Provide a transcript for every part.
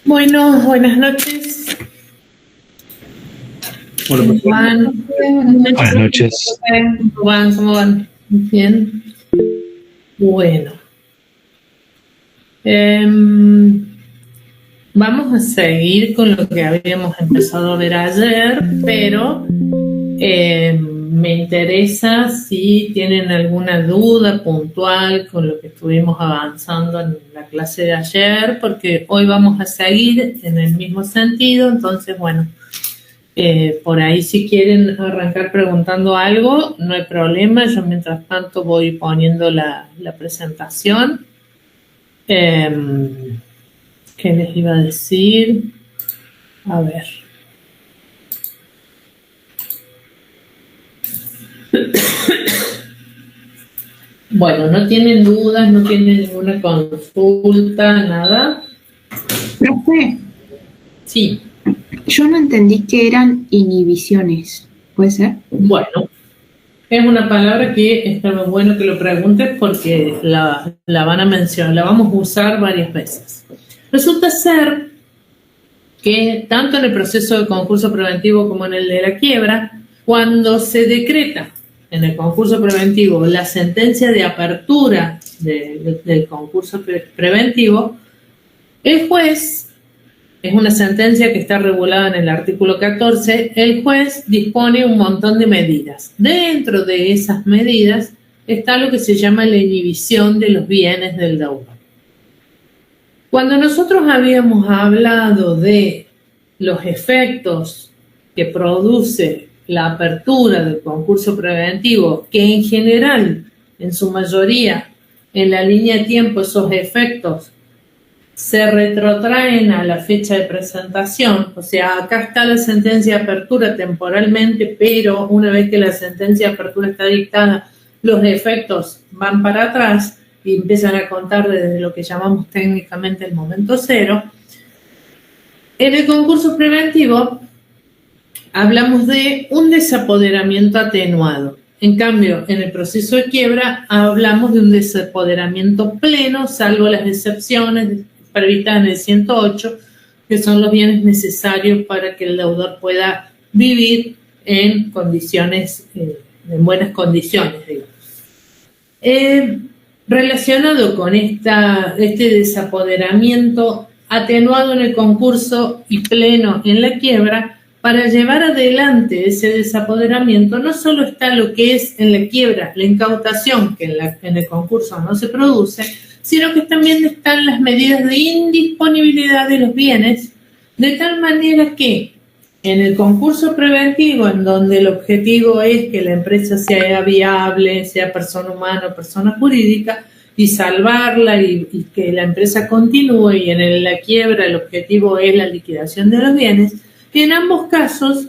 Bueno, buenas noches. Hola, ¿Cómo van? buenas noches. ¿Cómo van? ¿Cómo van? Bien. Bueno. Vamos a seguir con lo que habíamos empezado a ver ayer, pero me interesa si tienen alguna duda puntual con lo que estuvimos avanzando en la clase de ayer, porque hoy vamos a seguir en el mismo sentido. Entonces, bueno, por ahí si quieren arrancar preguntando algo, no hay problema. Yo mientras tanto voy poniendo la presentación. ¿Qué les iba a decir? A ver. Bueno, no tienen dudas, no tienen ninguna consulta, nada. Profe, Sí. yo no entendí qué eran inhibiciones. ¿Puede ser? Bueno, es una palabra que está muy bueno que lo preguntes porque la van a mencionar, la vamos a usar varias veces. Resulta ser que tanto en el proceso de concurso preventivo como en el de la quiebra, cuando se decreta en el concurso preventivo la sentencia de apertura del concurso preventivo, el juez, es una sentencia que está regulada en el artículo 14, el juez dispone un montón de medidas. Dentro de esas medidas está lo que se llama la inhibición de los bienes del deudor. Cuando nosotros habíamos hablado de los efectos que produce la apertura del concurso preventivo, que en general, en su mayoría, en la línea de tiempo, esos efectos se retrotraen a la fecha de presentación, o sea, acá está la sentencia de apertura temporalmente, pero una vez que la sentencia de apertura está dictada, los efectos van para atrás y empiezan a contar desde lo que llamamos técnicamente el momento cero. En el concurso preventivo hablamos de un desapoderamiento atenuado. En cambio, en el proceso de quiebra hablamos de un desapoderamiento pleno, salvo las excepciones previstas en el 108, que son los bienes necesarios para que el deudor pueda vivir en condiciones, en buenas condiciones, digamos. Relacionado con este desapoderamiento atenuado en el concurso y pleno en la quiebra, para llevar adelante ese desapoderamiento no solo está lo que es en la quiebra, la incautación, que en el concurso no se produce, sino que también están las medidas de indisponibilidad de los bienes, de tal manera que en el concurso preventivo, en donde el objetivo es que la empresa sea viable, sea persona humana o persona jurídica, y salvarla y que la empresa continúe, y en la quiebra el objetivo es la liquidación de los bienes, en ambos casos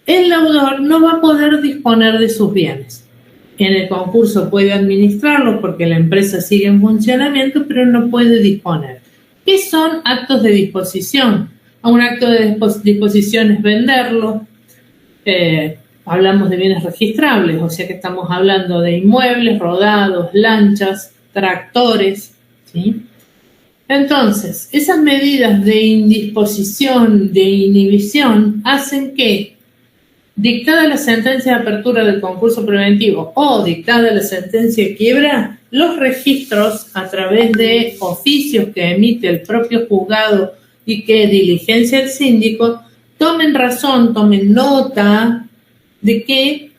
el deudor no va a poder disponer de sus bienes. En el concurso puede administrarlo porque la empresa sigue en funcionamiento, pero no puede disponer. ¿Qué son actos de disposición? Un acto de disposición es venderlo. Hablamos de bienes registrables, o sea que estamos hablando de inmuebles, rodados, lanchas, tractores, ¿sí? Entonces, esas medidas de indisposición, de inhibición, hacen que, dictada la sentencia de apertura del concurso preventivo o dictada la sentencia de quiebra, los registros, a través de oficios que emite el propio juzgado y que diligencia el síndico, tomen razón, tomen nota de que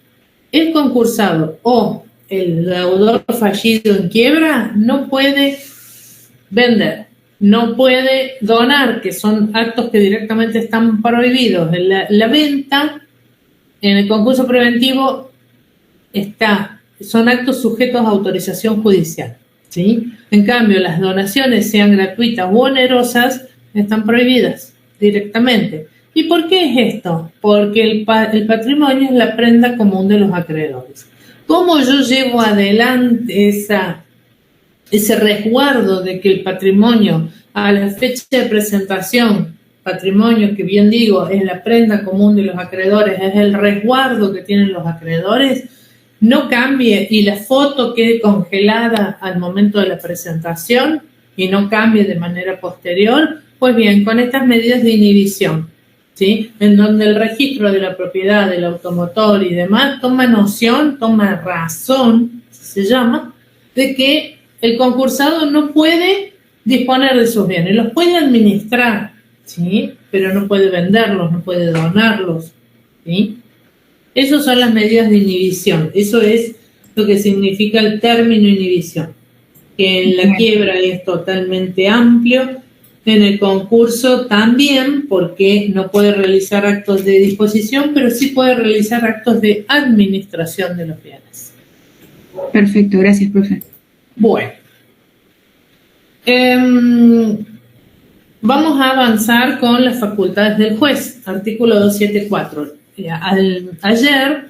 el concursado o el deudor fallido en quiebra no puede vender, no puede donar, que son actos que directamente están prohibidos. La venta en el concurso preventivo son actos sujetos a autorización judicial, ¿sí? En cambio, las donaciones, sean gratuitas u onerosas, están prohibidas directamente. ¿Y por qué es esto? Porque el patrimonio es la prenda común de los acreedores. ¿Cómo yo llevo adelante ese resguardo de que el patrimonio a la fecha de presentación, patrimonio que bien digo es la prenda común de los acreedores, es el resguardo que tienen los acreedores, no cambie y la foto quede congelada al momento de la presentación y no cambie de manera posterior? Pues bien, con estas medidas de inhibición, ¿sí? En donde el registro de la propiedad del automotor y demás toma noción, toma razón, se llama, de que el concursado no puede disponer de sus bienes, los puede administrar, ¿sí? Pero no puede venderlos, no puede donarlos, ¿sí? Esas son las medidas de inhibición, eso es lo que significa el término inhibición, que en la quiebra es totalmente amplio, en el concurso también, porque no puede realizar actos de disposición, pero sí puede realizar actos de administración de los bienes. Perfecto, gracias, profe. Bueno, vamos a avanzar con las facultades del juez, artículo 274. Ayer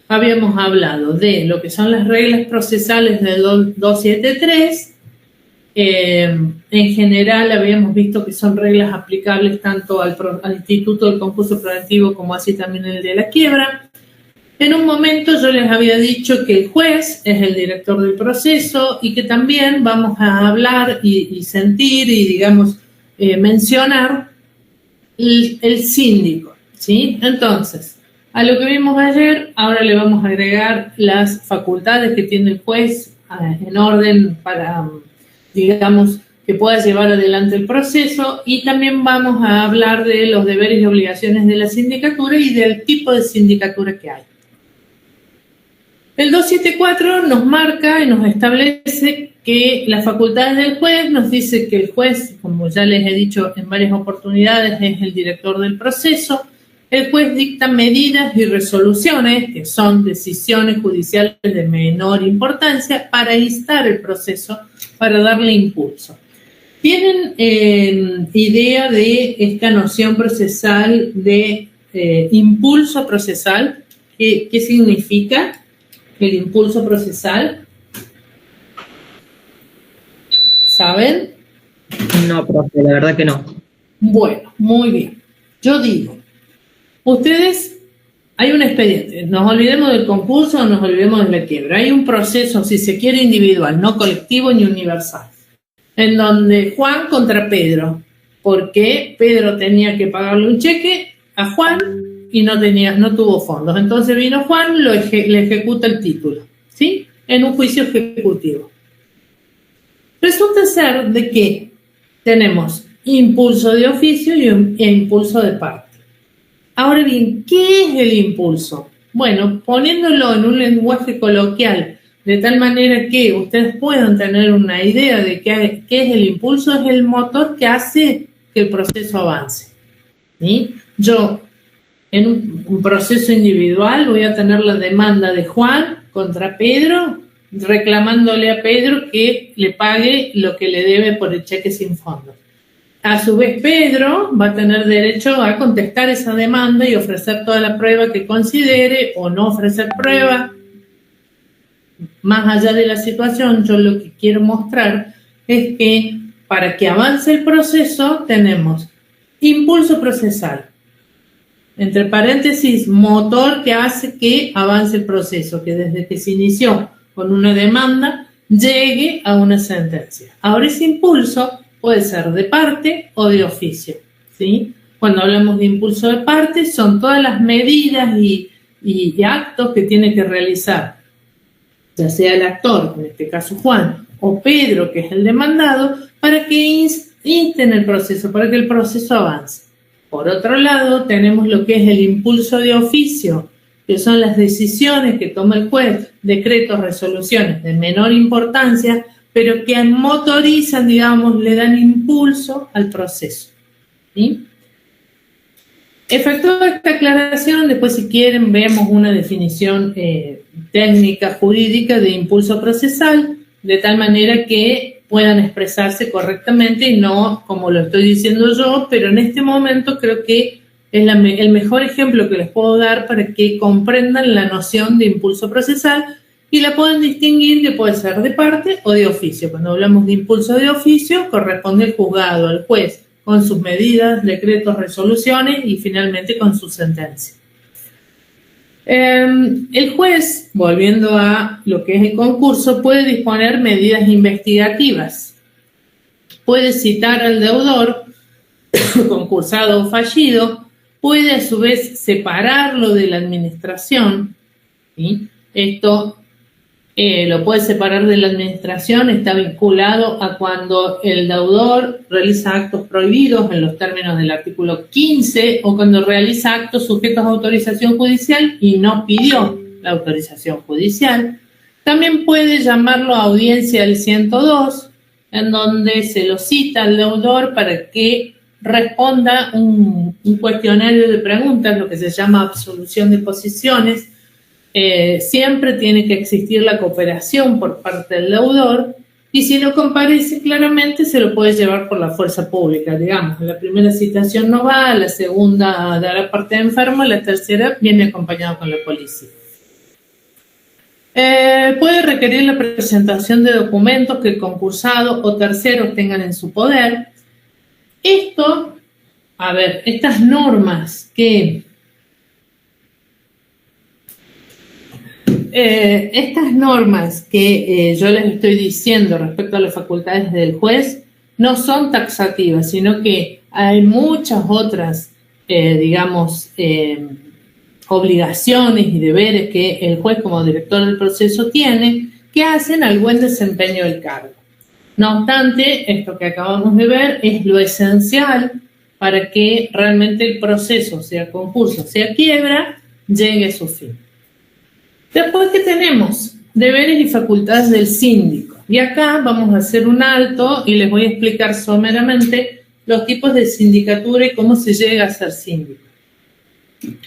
habíamos hablado de lo que son las reglas procesales del 273. En general habíamos visto que son reglas aplicables tanto al Instituto del Concurso Preventivo como así también el de la quiebra. En un momento yo les había dicho que el juez es el director del proceso y que también vamos a hablar y sentir y digamos mencionar el síndico, ¿sí? Entonces, a lo que vimos ayer, ahora le vamos a agregar las facultades que tiene el juez en orden para, digamos, que pueda llevar adelante el proceso, y también vamos a hablar de los deberes y obligaciones de la sindicatura y del tipo de sindicatura que hay. El 274 nos marca y nos establece que las facultades del juez, nos dice que el juez, como ya les he dicho en varias oportunidades, es el director del proceso. El juez dicta medidas y resoluciones, que son decisiones judiciales de menor importancia, para instar el proceso, para darle impulso. ¿Tienen idea de esta noción procesal de impulso procesal? ¿Qué significa el impulso procesal? ¿Saben? No, profe, la verdad que no. Bueno, muy bien. Yo digo, ustedes, hay un expediente, nos olvidemos del concurso o nos olvidemos de la quiebra, hay un proceso, si se quiere, individual, no colectivo ni universal, en donde Juan contra Pedro, porque Pedro tenía que pagarle un cheque a Juan y no tuvo fondos. Entonces vino Juan, le ejecuta el título, ¿sí? En un juicio ejecutivo. Resulta ser de que tenemos impulso de oficio e impulso de parte. Ahora bien, ¿qué es el impulso? Bueno, poniéndolo en un lenguaje coloquial, de tal manera que ustedes puedan tener una idea de qué es el impulso, es el motor que hace que el proceso avance, ¿sí? Yo, en un proceso individual, voy a tener la demanda de Juan contra Pedro, reclamándole a Pedro que le pague lo que le debe por el cheque sin fondos. A su vez, Pedro va a tener derecho a contestar esa demanda y ofrecer toda la prueba que considere o no ofrecer prueba. Más allá de la situación, yo lo que quiero mostrar es que para que avance el proceso tenemos impulso procesal, entre paréntesis, motor que hace que avance el proceso, que desde que se inició con una demanda llegue a una sentencia. Ahora ese impulso puede ser de parte o de oficio, ¿sí? Cuando hablamos de impulso de parte, son todas las medidas y actos que tiene que realizar, ya sea el actor, en este caso Juan, o Pedro, que es el demandado, para que insten el proceso, para que el proceso avance. Por otro lado, tenemos lo que es el impulso de oficio, que son las decisiones que toma el juez, decretos, resoluciones de menor importancia, pero que motorizan, digamos, le dan impulso al proceso, ¿sí? Efectuada esta aclaración, después si quieren vemos una definición técnica jurídica de impulso procesal, de tal manera que puedan expresarse correctamente y no como lo estoy diciendo yo, pero en este momento creo que es el mejor ejemplo que les puedo dar para que comprendan la noción de impulso procesal y la pueden distinguir, que puede ser de parte o de oficio. Cuando hablamos de impulso de oficio, corresponde al juzgado, al juez, con sus medidas, decretos, resoluciones y finalmente con su sentencia. El juez, volviendo a lo que es el concurso, puede disponer medidas investigativas. Puede citar al deudor concursado o fallido, puede a su vez separarlo de la administración, ¿sí? Esto lo puede separar de la administración, está vinculado a cuando el deudor realiza actos prohibidos en los términos del artículo 15 o cuando realiza actos sujetos a autorización judicial y no pidió la autorización judicial. También puede llamarlo a audiencia del 102, en donde se lo cita al deudor para que responda un cuestionario de preguntas, lo que se llama absolución de posiciones. Siempre tiene que existir la cooperación por parte del deudor y si no comparece claramente se lo puede llevar por la fuerza pública, digamos. La primera citación no va, la segunda dará parte de enfermo, la tercera viene acompañado con la policía. Puede requerir la presentación de documentos que el concursado o terceros tengan en su poder. Esto, a ver, estas normas que yo les estoy diciendo respecto a las facultades del juez no son taxativas, sino que hay muchas otras, obligaciones y deberes que el juez como director del proceso tiene que hacen al buen desempeño del cargo. No obstante, esto que acabamos de ver es lo esencial para que realmente el proceso, sea concurso, sea quiebra, llegue a su fin. Después, ¿qué tenemos? Deberes y facultades del síndico. Y acá vamos a hacer un alto y les voy a explicar someramente los tipos de sindicatura y cómo se llega a ser síndico.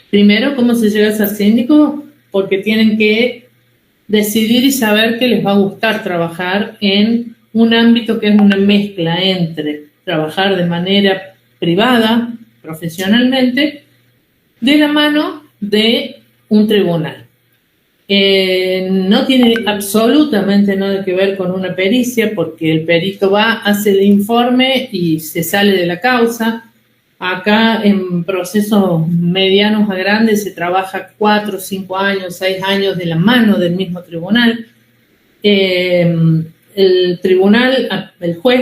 Primero, ¿cómo se llega a ser síndico? Porque tienen que decidir y saber que les va a gustar trabajar en un ámbito que es una mezcla entre trabajar de manera privada, profesionalmente, de la mano de un tribunal. No tiene absolutamente nada que ver con una pericia, porque el perito va, hace el informe y se sale de la causa. Acá en procesos medianos a grandes se trabaja 4, 5 años, 6 años de la mano del mismo tribunal. El tribunal, el juez,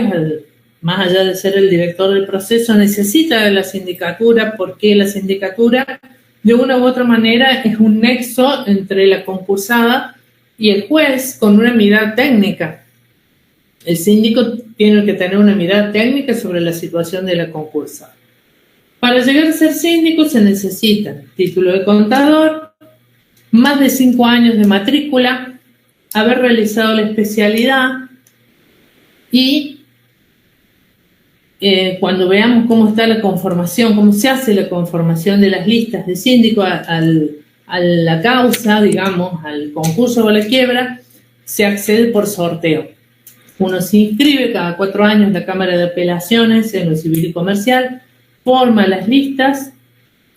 más allá de ser el director del proceso, necesita de la sindicatura porque la sindicatura de una u otra manera es un nexo entre la concursada y el juez con una mirada técnica. El síndico tiene que tener una mirada técnica sobre la situación de la concursada. Para llegar a ser síndico se necesitan título de contador, más de 5 años de matrícula, haber realizado la especialidad y cuando veamos cómo está la conformación, cómo se hace la conformación de las listas de síndico a la causa, digamos, al concurso o a la quiebra, se accede por sorteo. Uno se inscribe cada 4 años en la Cámara de Apelaciones, en lo civil y comercial, forma las listas,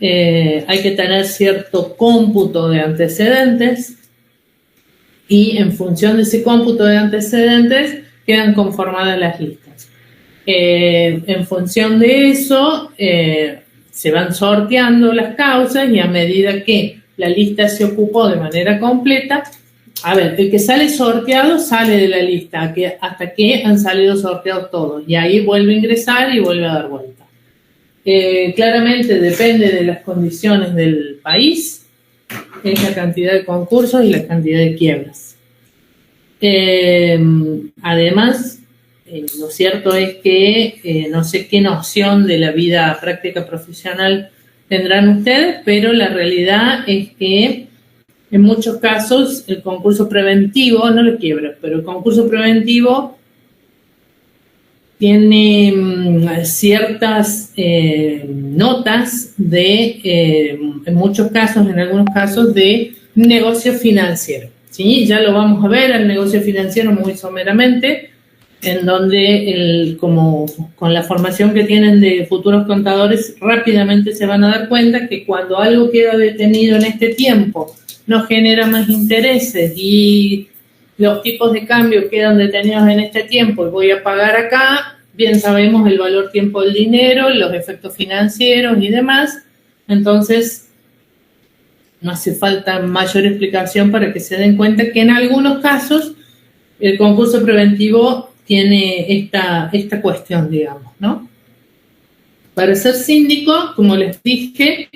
hay que tener cierto cómputo de antecedentes y en función de ese cómputo de antecedentes quedan conformadas las listas. En función de eso se van sorteando las causas y a medida que la lista se ocupó de manera completa, a ver, el que sale sorteado sale de la lista hasta que han salido sorteados todos y ahí vuelve a ingresar y vuelve a dar vuelta. Claramente depende de las condiciones del país, es la cantidad de concursos y la cantidad de quiebras. Además, lo cierto es que no sé qué noción de la vida práctica profesional tendrán ustedes, pero la realidad es que en muchos casos el concurso preventivo, no lo quiebra, pero el concurso preventivo tiene ciertas notas de, en muchos casos, en algunos casos, de negocio financiero. ¿Sí? Ya lo vamos a ver, el negocio financiero muy someramente, en donde como con la formación que tienen de futuros contadores rápidamente se van a dar cuenta que cuando algo queda detenido en este tiempo no genera más intereses y los tipos de cambio quedan detenidos en este tiempo y voy a pagar acá, bien sabemos el valor tiempo del dinero, los efectos financieros y demás, entonces no hace falta mayor explicación para que se den cuenta que en algunos casos el concurso preventivo tiene esta cuestión, digamos, ¿no? Para ser síndico, como les dije,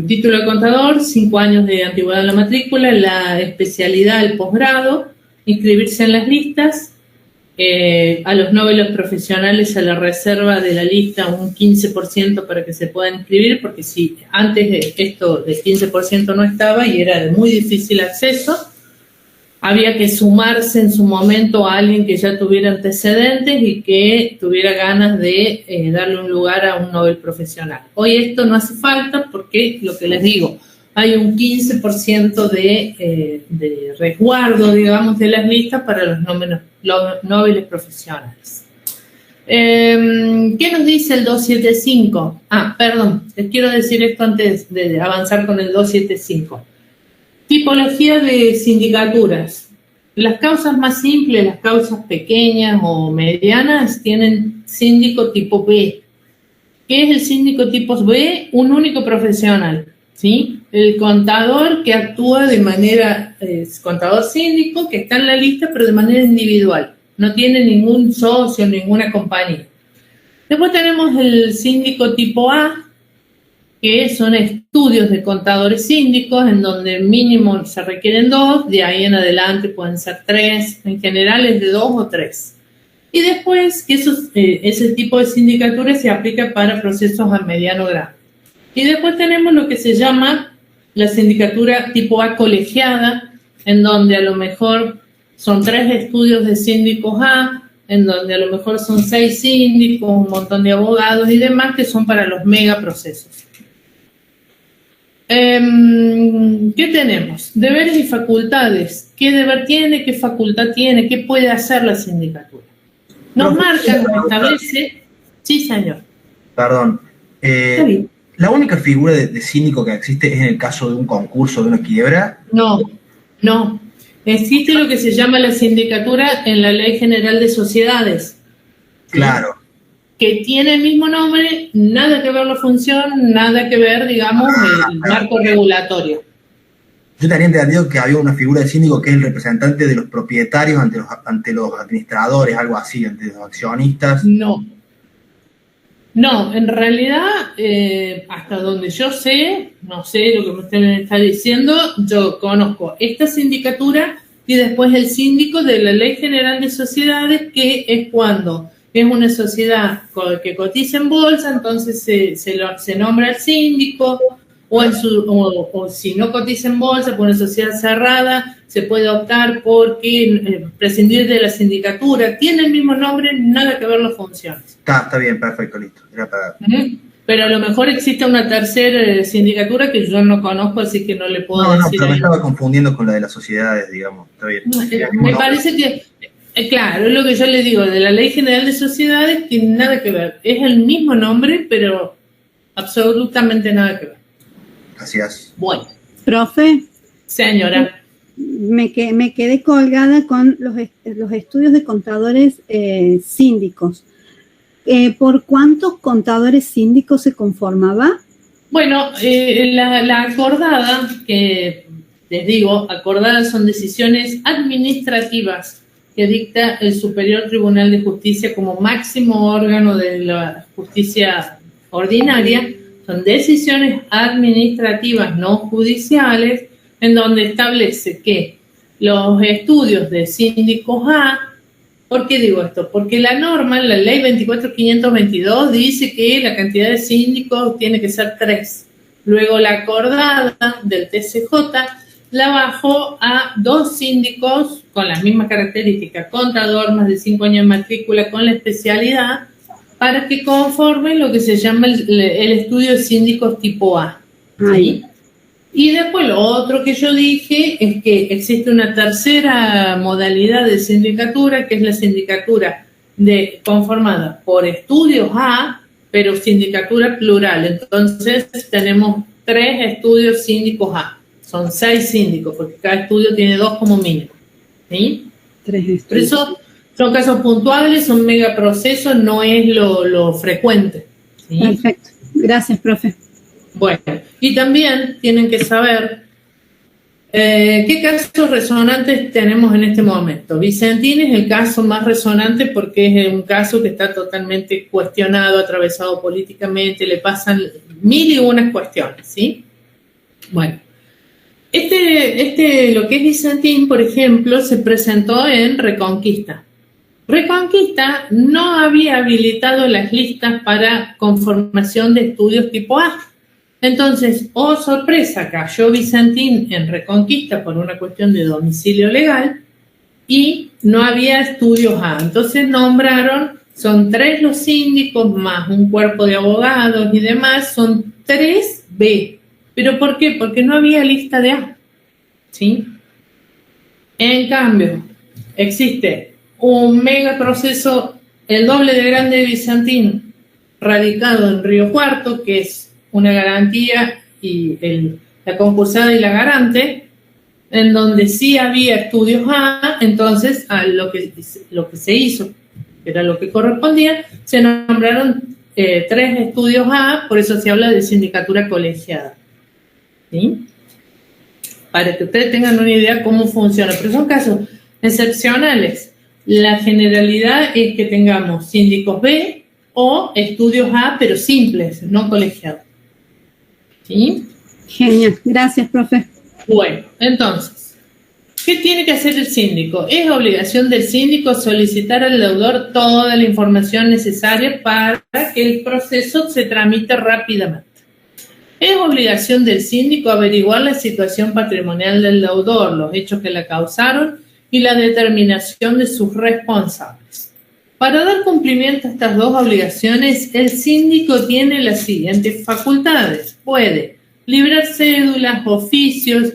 título de contador, 5 años de antigüedad en la matrícula, la especialidad, el posgrado, inscribirse en las listas. A los novelos profesionales se les reserva de la lista un 15% para que se puedan inscribir, porque si antes de esto del 15% no estaba y era de muy difícil acceso, había que sumarse en su momento a alguien que ya tuviera antecedentes y que tuviera ganas de darle un lugar a un novel profesional. Hoy esto no hace falta porque, lo que les digo, hay un 15% de resguardo, digamos, de las listas para los noveles profesionales. ¿Qué nos dice el 275? Perdón, les quiero decir esto antes de avanzar con el 275. Tipología de sindicaturas. Las causas más simples, las causas pequeñas o medianas, tienen síndico tipo B. ¿Qué es el síndico tipo B? Un único profesional, ¿sí? El contador que actúa de manera, contador síndico, que está en la lista, pero de manera individual. No tiene ningún socio, ninguna compañía. Después tenemos el síndico tipo A, que son estudios de contadores síndicos, en donde mínimo se requieren 2, de ahí en adelante pueden ser 3, en general es de 2 o 3. Y después, que ese tipo de sindicatura se aplica para procesos a mediano grado. Y después tenemos lo que se llama la sindicatura tipo A colegiada, en donde a lo mejor son 3 estudios de síndicos A, en donde a lo mejor son 6 síndicos, un montón de abogados y demás, que son para los megaprocesos. ¿Qué tenemos? Deberes y facultades. ¿Qué deber tiene? ¿Qué facultad tiene? ¿Qué puede hacer la sindicatura? Nos marca, nos establece... Sí, señor. Perdón. ¿La única figura de síndico que existe es en el caso de un concurso, de una quiebra? No. Existe lo que se llama la sindicatura en la Ley General de Sociedades. Claro. Que tiene el mismo nombre, nada que ver la función, nada que ver, digamos, el marco regulatorio. Yo tenía entendido que había una figura de síndico que es el representante de los propietarios ante los administradores, algo así, ante los accionistas. No, en realidad, hasta donde yo sé, no sé lo que usted me está diciendo, yo conozco esta sindicatura y después el síndico de la Ley General de Sociedades, que es cuando es una sociedad que cotiza en bolsa, entonces se nombra el síndico, o si no cotiza en bolsa, por una sociedad cerrada, se puede optar por prescindir de la sindicatura. Tiene el mismo nombre, nada que ver las funciones. Está bien, perfecto, listo. Era para... Pero a lo mejor existe una tercera sindicatura que yo no conozco, así que no le puedo decir. No, pero me estaba confundiendo con la de las sociedades, digamos. Está bien. Me parece que... Claro, es lo que yo le digo, de la Ley General de Sociedades tiene nada que ver. Es el mismo nombre, pero absolutamente nada que ver. Gracias. Bueno. Profe. Señora. Me quedé colgada con los estudios de contadores síndicos. ¿Por cuántos contadores síndicos se conformaba? Bueno, la acordada, que les digo, acordadas son decisiones administrativas que dicta el Superior Tribunal de Justicia como máximo órgano de la justicia ordinaria. Son decisiones administrativas no judiciales, en donde establece que los estudios de síndicos A... ¿Por qué digo esto? Porque la norma, la ley 24.522, dice que la cantidad de síndicos tiene que ser 3. Luego la acordada del TCJ la bajó a 2 síndicos con las mismas características, contador, más de 5 años de matrícula con la especialidad, para que conformen lo que se llama el estudio de síndicos tipo A. ¿Sí? Y después lo otro que yo dije es que existe una tercera modalidad de sindicatura, que es la sindicatura conformada por estudios A, pero sindicatura plural. Entonces tenemos 3 estudios síndicos A. Son 6 síndicos, porque cada estudio tiene 2 como mínimo. ¿Sí? 3 estudios. Por eso son casos puntuales, son megaprocesos, no es lo frecuente. ¿Sí? Perfecto. Gracias, profe. Bueno, y también tienen que saber ¿Qué casos resonantes tenemos en este momento? Vicentín es el caso más resonante porque es un caso que está totalmente cuestionado, atravesado políticamente, le pasan mil y unas cuestiones, ¿sí? Bueno, lo que es Vicentín, por ejemplo, se presentó en Reconquista. Reconquista no había habilitado las listas para conformación de estudios tipo A. Entonces, oh sorpresa, cayó Vicentín en Reconquista por una cuestión de domicilio legal y no había estudios A. Entonces nombraron, son 3 los síndicos más un cuerpo de abogados y demás, son 3 B. ¿Pero por qué? Porque no había lista de A. ¿Sí? En cambio, existe un mega proceso, el doble de grande de Vicentín, radicado en Río Cuarto, que es una garantía y la concursada y la garante, en donde sí había estudios A, entonces a lo que se hizo, que era lo que correspondía, se nombraron 3 estudios A, por eso se habla de sindicatura colegiada. ¿Sí? Para que ustedes tengan una idea cómo funciona, pero son casos excepcionales. La generalidad es que tengamos síndicos B o estudios A, pero simples, no colegiados. ¿Sí? Genial, gracias, profe. Bueno, entonces, ¿qué tiene que hacer el síndico? Es obligación del síndico solicitar al deudor toda la información necesaria para que el proceso se tramite rápidamente. Es obligación del síndico averiguar la situación patrimonial del deudor, los hechos que la causaron y la determinación de sus responsables. Para dar cumplimiento a estas 2 obligaciones, el síndico tiene las siguientes facultades. Puede librar cédulas, oficios,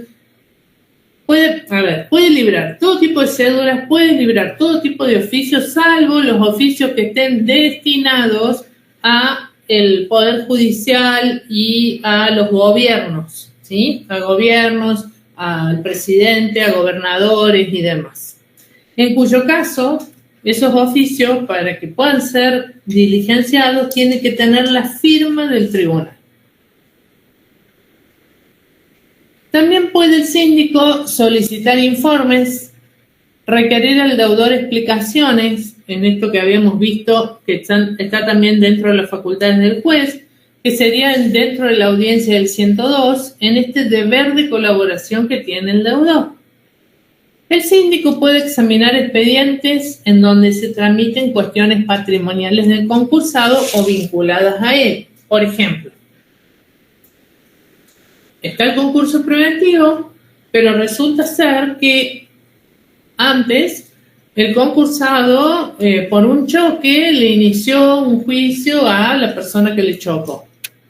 puede librar todo tipo de cédulas, puede librar todo tipo de oficios, salvo los oficios que estén destinados a el Poder Judicial y a los gobiernos, ¿sí? A gobiernos, al presidente, a gobernadores y demás. En cuyo caso, esos oficios, para que puedan ser diligenciados, tienen que tener la firma del tribunal. También puede el síndico solicitar informes, requerir al deudor explicaciones, en esto que habíamos visto que está también dentro de las facultades del juez, que sería dentro de la audiencia del 102, en este deber de colaboración que tiene el deudor. El síndico puede examinar expedientes en donde se tramiten cuestiones patrimoniales del concursado o vinculadas a él. Por ejemplo, está el concurso preventivo, pero resulta ser que antes el concursado, por un choque, le inició un juicio a la persona que le chocó.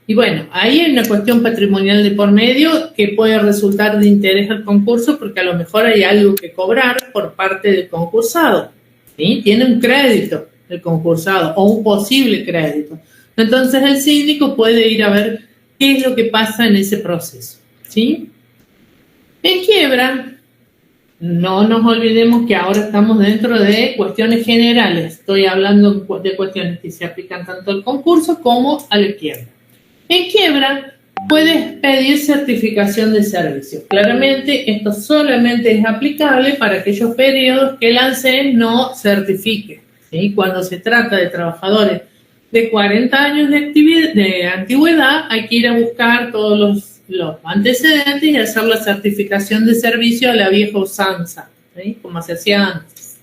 Y bueno, ahí hay una cuestión patrimonial de por medio que puede resultar de interés al concurso porque a lo mejor hay algo que cobrar por parte del concursado. ¿Sí? Tiene un crédito el concursado o un posible crédito. Entonces el síndico puede ir a ver qué es lo que pasa en ese proceso. ¿Sí? En quiebra, no nos olvidemos que ahora estamos dentro de cuestiones generales. Estoy hablando de cuestiones que se aplican tanto al concurso como a la quiebra. En quiebra, puedes pedir certificación de servicios. Claramente, esto solamente es aplicable para aquellos periodos que el ANSES no certifique. ¿Sí? Cuando se trata de trabajadores de 40 años de antigüedad, hay que ir a buscar todos los antecedentes y hacer la certificación de servicio a la vieja usanza, ¿sí? Como se hacía antes.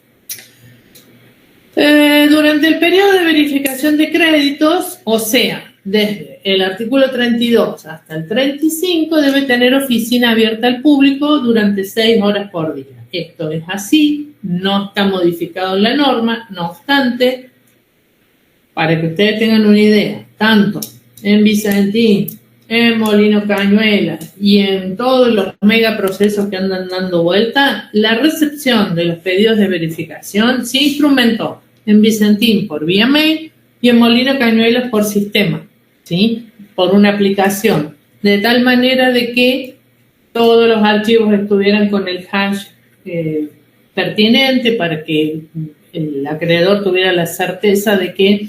Durante el periodo de verificación de créditos, o sea, desde el artículo 32 hasta el 35, debe tener oficina abierta al público durante 6 horas por día. Esto es así, no está modificado en la norma, no obstante, para que ustedes tengan una idea, tanto en Vicentín, en Molino Cañuelas y en todos los megaprocesos que andan dando vuelta, la recepción de los pedidos de verificación se instrumentó en Vicentín por vía mail y en Molino Cañuelas por sistema, ¿sí? Por una aplicación, de tal manera de que todos los archivos estuvieran con el hash pertinente para que el acreedor tuviera la certeza de que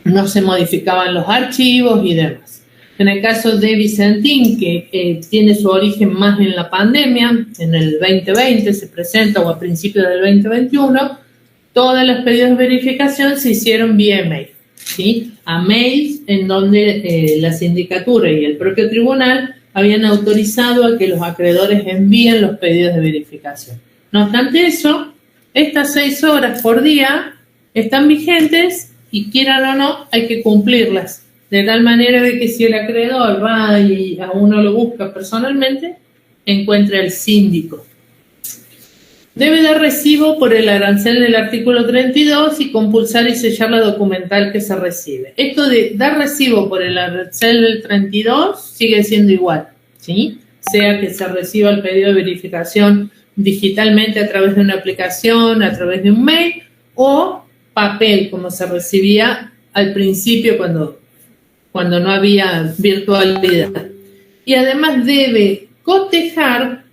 no se modificaban los archivos y demás. En el caso de Vicentín, que tiene su origen más en la pandemia, en el 2020 se presenta, o a principios del 2021, todos los pedidos de verificación se hicieron vía email, ¿sí? A mails en donde la sindicatura y el propio tribunal habían autorizado a que los acreedores envíen los pedidos de verificación. No obstante eso, estas 6 horas por día están vigentes y quieran o no, hay que cumplirlas. De tal manera de que si el acreedor va y a uno lo busca personalmente, encuentra al síndico. Debe dar recibo por el arancel del artículo 32 y compulsar y sellar la documental que se recibe. Esto de dar recibo por el arancel del 32 sigue siendo igual, ¿sí? Sea que se reciba el pedido de verificación digitalmente a través de una aplicación, a través de un mail, o papel, como se recibía al principio cuando no había virtualidad. Y además debe cotejar,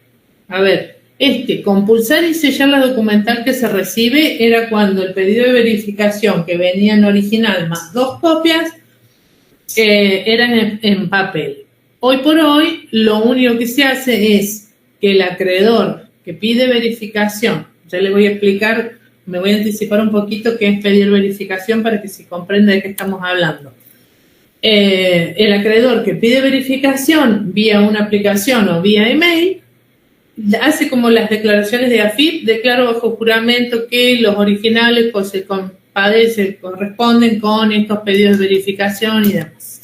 compulsar y sellar la documental que se recibe era cuando el pedido de verificación que venía en original más 2 copias eran en papel. Hoy por hoy lo único que se hace es que el acreedor que pide verificación, ya le voy a explicar, me voy a anticipar un poquito qué es pedir verificación para que se comprenda de qué estamos hablando. El acreedor que pide verificación vía una aplicación o vía email hace como las declaraciones de AFIP, declaro bajo juramento que los originales se corresponden con estos pedidos de verificación y demás.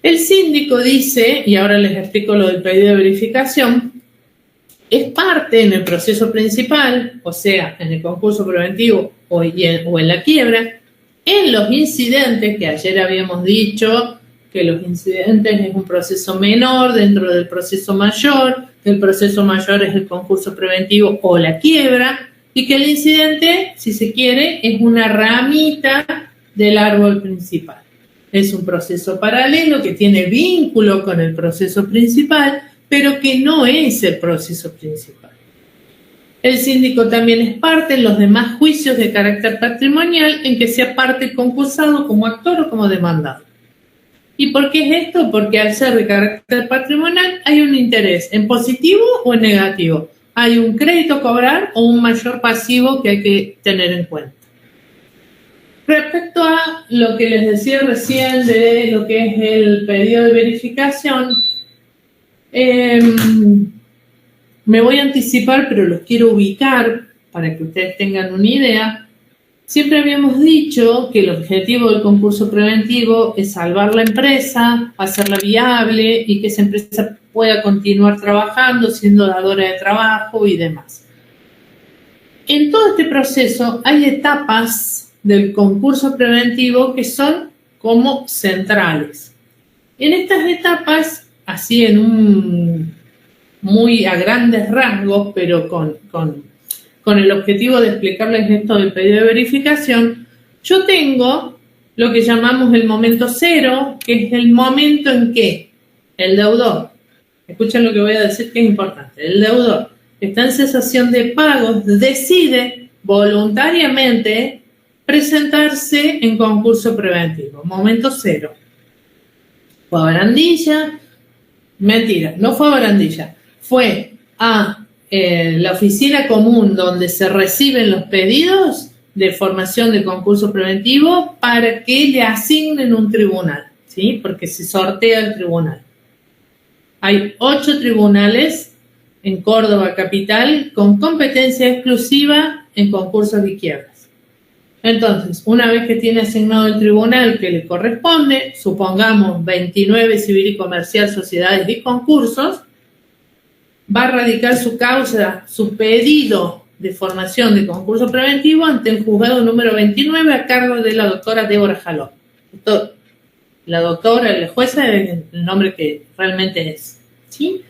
El síndico dice, y ahora les explico lo del pedido de verificación, es parte en el proceso principal, o sea, en el concurso preventivo o en la quiebra, en los incidentes, que ayer habíamos dicho que los incidentes es un proceso menor dentro del proceso mayor, que el proceso mayor es el concurso preventivo o la quiebra, y que el incidente, si se quiere, es una ramita del árbol principal. Es un proceso paralelo que tiene vínculo con el proceso principal, pero que no es el proceso principal. El síndico también es parte en los demás juicios de carácter patrimonial en que sea parte concursado como actor o como demandado. ¿Y por qué es esto? Porque al ser de carácter patrimonial hay un interés en positivo o en negativo. Hay un crédito a cobrar o un mayor pasivo que hay que tener en cuenta. Respecto a lo que les decía recién de lo que es el pedido de verificación, me voy a anticipar, pero los quiero ubicar para que ustedes tengan una idea. Siempre habíamos dicho que el objetivo del concurso preventivo es salvar la empresa, hacerla viable y que esa empresa pueda continuar trabajando, siendo dadora de trabajo y demás. En todo este proceso hay etapas del concurso preventivo que son como centrales. En estas etapas, así muy a grandes rasgos, pero con el objetivo de explicarles esto del pedido de verificación, yo tengo lo que llamamos el momento cero, que es el momento en que el deudor, escuchen lo que voy a decir que es importante, el deudor está en cesación de pagos, decide voluntariamente presentarse en concurso preventivo. Momento cero. Fue a barandilla, mentira, no fue a barandilla, fue a la oficina común donde se reciben los pedidos de formación de concurso preventivo para que le asignen un tribunal, ¿sí? Porque se sortea el tribunal. Hay 8 tribunales en Córdoba capital con competencia exclusiva en concursos y quiebras. Entonces, una vez que tiene asignado el tribunal que le corresponde, supongamos 29 civil y comercial, sociedades y concursos, va a radicar su causa, su pedido de formación de concurso preventivo ante el juzgado número 29 a cargo de la doctora Débora Jalón. La doctora, la jueza, es el nombre que realmente es, ¿sí?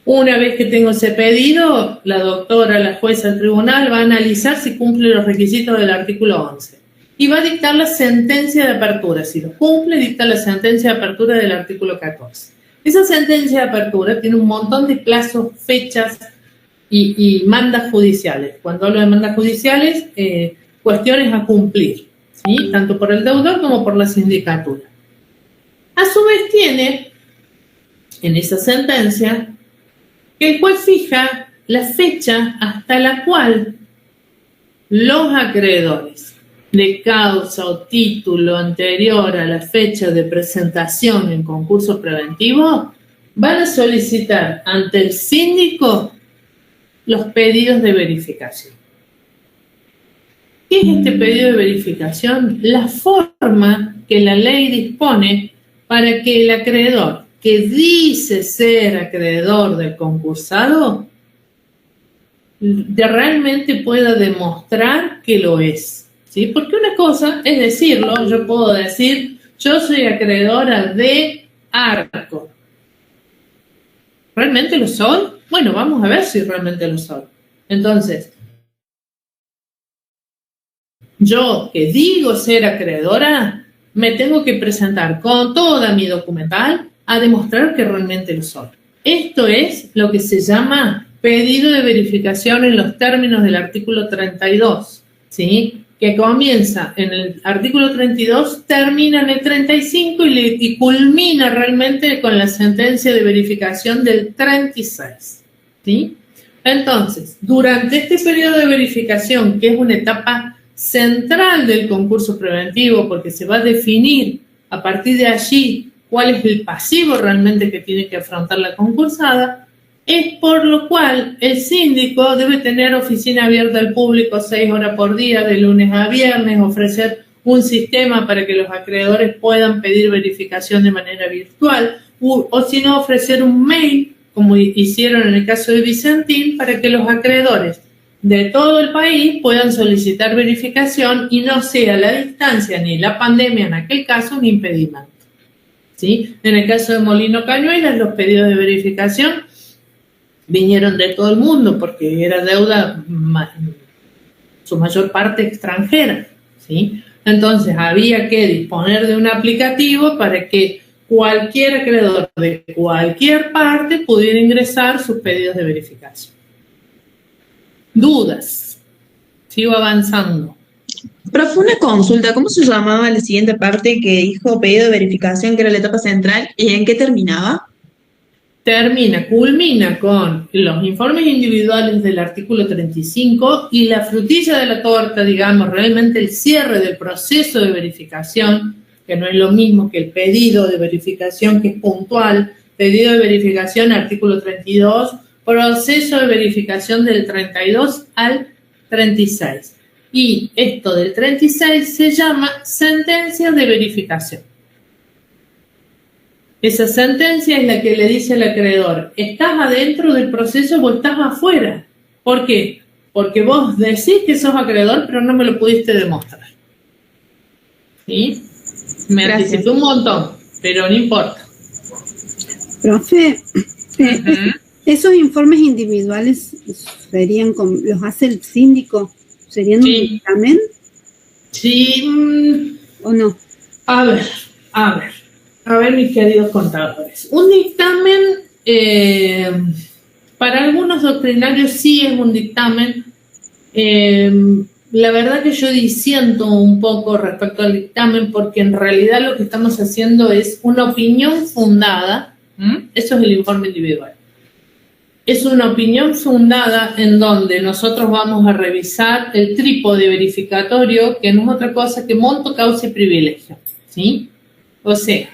Una vez que tengo ese pedido, la doctora, la jueza, el tribunal va a analizar si cumple los requisitos del artículo 11 y va a dictar la sentencia de apertura. Si lo cumple, dicta la sentencia de apertura del artículo 14. Esa sentencia de apertura tiene un montón de plazos, fechas y mandas judiciales. Cuando hablo de mandas judiciales, cuestiones a cumplir, ¿sí? Tanto por el deudor como por la sindicatura. A su vez tiene, en esa sentencia, que el juez fija la fecha hasta la cual los acreedores de causa o título anterior a la fecha de presentación en concurso preventivo van a solicitar ante el síndico los pedidos de verificación. ¿Qué es este pedido de verificación? La forma que la ley dispone para que el acreedor que dice ser acreedor del concursado realmente pueda demostrar que lo es, ¿sí? Porque una cosa es decirlo, yo puedo decir, yo soy acreedora de Arco. ¿Realmente lo soy? Bueno, vamos a ver si realmente lo soy. Entonces, yo que digo ser acreedora, me tengo que presentar con toda mi documental a demostrar que realmente lo soy. Esto es lo que se llama pedido de verificación en los términos del artículo 32, ¿sí? Que comienza en el artículo 32, termina en el 35 y culmina realmente con la sentencia de verificación del 36, ¿sí? Entonces, durante este periodo de verificación, que es una etapa central del concurso preventivo, porque se va a definir a partir de allí cuál es el pasivo realmente que tiene que afrontar la concursada, es por lo cual el síndico debe tener oficina abierta al público 6 horas por día, de lunes a viernes, ofrecer un sistema para que los acreedores puedan pedir verificación de manera virtual, o si no, ofrecer un mail, como hicieron en el caso de Vicentín, para que los acreedores de todo el país puedan solicitar verificación y no sea la distancia ni la pandemia en aquel caso un impedimento, ¿sí? En el caso de Molino Cañuelas, los pedidos de verificación vinieron de todo el mundo porque era deuda su mayor parte extranjera, ¿sí? Entonces había que disponer de un aplicativo para que cualquier acreedor de cualquier parte pudiera ingresar sus pedidos de verificación. Dudas. Sigo avanzando. Profe, una consulta, ¿cómo se llamaba la siguiente parte que dijo pedido de verificación, que era la etapa central, y en qué terminaba? Culmina con los informes individuales del artículo 35 y la frutilla de la torta, digamos, realmente el cierre del proceso de verificación, que no es lo mismo que el pedido de verificación, que es puntual, pedido de verificación, artículo 32, proceso de verificación del 32 al 36. Y esto del 36 se llama sentencia de verificación. Esa sentencia es la que le dice al acreedor, ¿estás adentro del proceso o estás afuera? ¿Por qué? Porque vos decís que sos acreedor, pero no me lo pudiste demostrar. ¿Sí? Me anticipé un montón, pero no importa. Profe, esos informes individuales serían los hace el síndico, ¿serían un dictamen? Sí. ¿O no? A ver, mis queridos contadores. Un dictamen, para algunos doctrinarios sí es un dictamen. La verdad que yo disiento un poco respecto al dictamen porque en realidad lo que estamos haciendo es una opinión fundada. Eso es el informe individual. Es una opinión fundada en donde nosotros vamos a revisar el trípode verificatorio, que no es otra cosa que monto, causa y privilegio, ¿sí? O sea,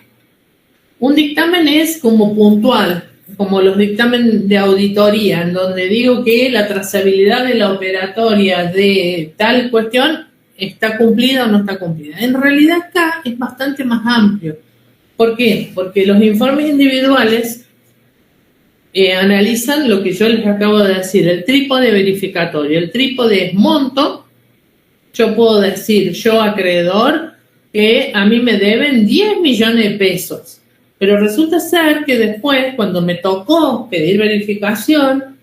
un dictamen es como puntual, como los dictámenes de auditoría, en donde digo que la trazabilidad de la operatoria de tal cuestión está cumplida o no está cumplida. En realidad acá es bastante más amplio. ¿Por qué? Porque los informes individuales analizan lo que yo les acabo de decir, el trípode verificatorio. El trípode es monto. Yo puedo decir, yo acreedor, que a mí me deben 10 millones de pesos. Pero resulta ser que después, cuando me tocó pedir verificación,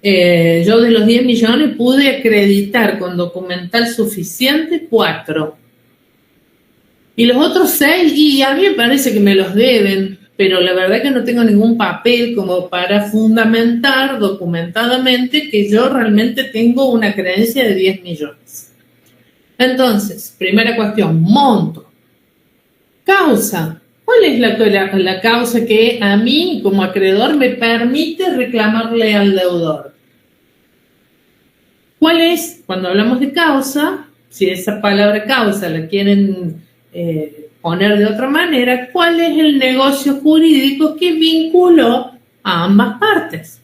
yo de los 10 millones pude acreditar con documental suficiente 4. Y los otros 6, y a mí me parece que me los deben, pero la verdad que no tengo ningún papel como para fundamentar documentadamente que yo realmente tengo una creencia de 10 millones. Entonces, primera cuestión, monto. Causa. ¿Cuál es la causa que a mí, como acreedor, me permite reclamarle al deudor? ¿Cuál es, cuando hablamos de causa, si esa palabra causa la quieren poner de otra manera, cuál es el negocio jurídico que vinculó a ambas partes?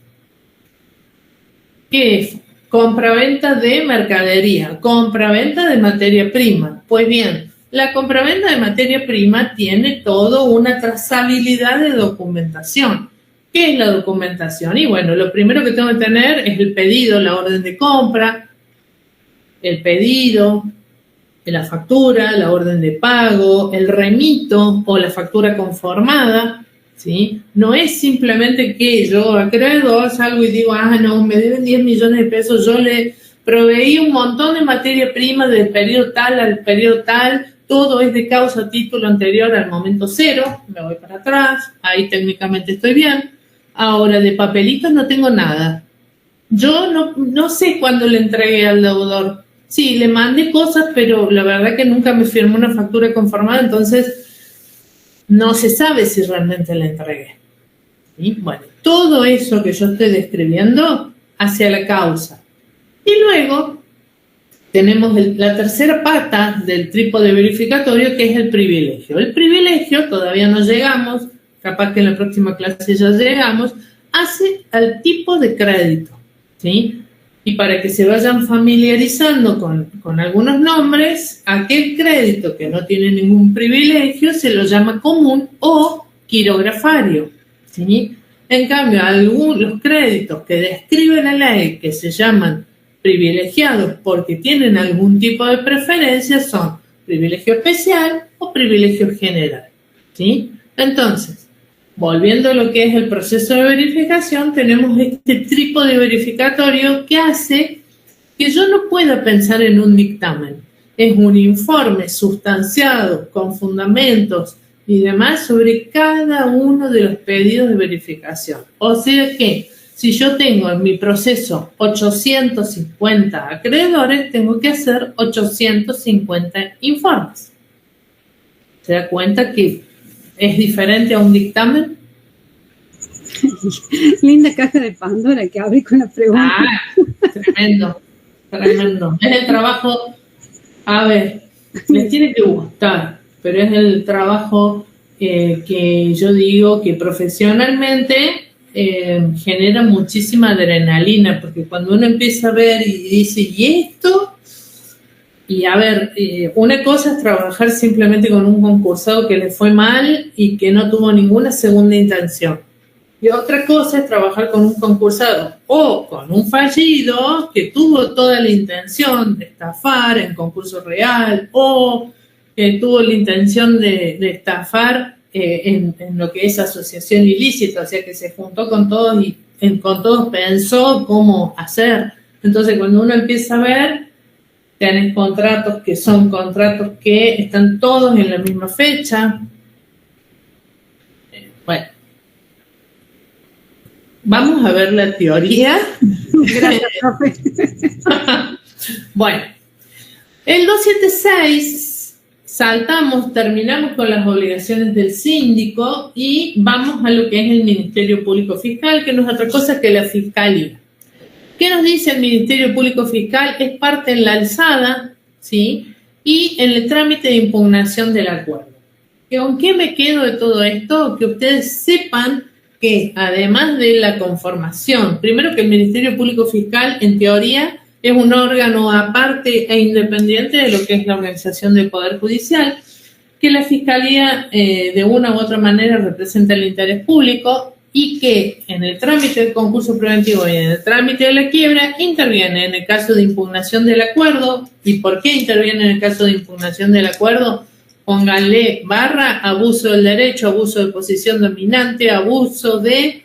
¿Qué es? Compraventa de mercadería, compraventa de materia prima. Pues bien, la compraventa de materia prima tiene toda una trazabilidad de documentación. ¿Qué es la documentación? Y bueno, lo primero que tengo que tener es el pedido, la orden de compra, el pedido, la factura, la orden de pago, el remito o la factura conformada, ¿sí? No es simplemente que yo, acreedor, salgo y digo, no, me deben 10 millones de pesos, yo le proveí un montón de materia prima del periodo tal al periodo tal, todo es de causa título anterior al momento cero, me voy para atrás, ahí técnicamente estoy bien. Ahora, de papelitos no tengo nada. Yo no sé cuándo le entregué al deudor. Sí, le mandé cosas, pero la verdad que nunca me firmó una factura conformada, entonces no se sabe si realmente le entregué. ¿Sí? Bueno, todo eso que yo estoy describiendo hacia la causa. Y luego tenemos la tercera pata del trípode verificatorio, que es el privilegio. El privilegio, todavía no llegamos, capaz que en la próxima clase ya llegamos, hace al tipo de crédito, ¿sí? Y para que se vayan familiarizando con algunos nombres, aquel crédito que no tiene ningún privilegio se lo llama común o quirografario, ¿sí? En cambio, los créditos que describe la ley que se llaman privilegiados porque tienen algún tipo de preferencia son privilegio especial o privilegio general, ¿sí? Entonces, volviendo a lo que es el proceso de verificación, tenemos este trípode verificatorio que hace que yo no pueda pensar en un dictamen. Es un informe sustanciado con fundamentos y demás sobre cada uno de los pedidos de verificación. O sea que si yo tengo en mi proceso 850 acreedores, tengo que hacer 850 informes. ¿Se da cuenta que es diferente a un dictamen? Linda caja de Pandora que abrí con la pregunta. Tremendo, tremendo. Es el trabajo, a ver, les tiene que gustar, pero es el trabajo que yo digo que profesionalmente genera muchísima adrenalina, porque cuando uno empieza a ver y dice, ¿y esto? Y a ver, una cosa es trabajar simplemente con un concursado que le fue mal y que no tuvo ninguna segunda intención. Y otra cosa es trabajar con un concursado o con un fallido que tuvo toda la intención de estafar en concurso real o que tuvo la intención de estafar en lo que es asociación ilícita, o sea que se juntó con todos y con todos pensó cómo hacer. Entonces cuando uno empieza a ver, tenés contratos que son contratos que están todos en la misma fecha. Bueno, vamos a ver la teoría. Gracias, profe. Bueno, el 276 saltamos, terminamos con las obligaciones del síndico y vamos a lo que es el Ministerio Público Fiscal, que no es otra cosa que la Fiscalía. ¿Qué nos dice el Ministerio Público Fiscal? Es parte en la alzada, ¿sí? Y en el trámite de impugnación del acuerdo. ¿Con qué me quedo de todo esto? Que ustedes sepan que además de la conformación, primero que el Ministerio Público Fiscal, en teoría, es un órgano aparte e independiente de lo que es la organización del Poder Judicial, que la Fiscalía de una u otra manera representa el interés público y que en el trámite del concurso preventivo y en el trámite de la quiebra interviene en el caso de impugnación del acuerdo. ¿Y por qué interviene en el caso de impugnación del acuerdo? Pónganle barra, abuso del derecho, abuso de posición dominante, abuso de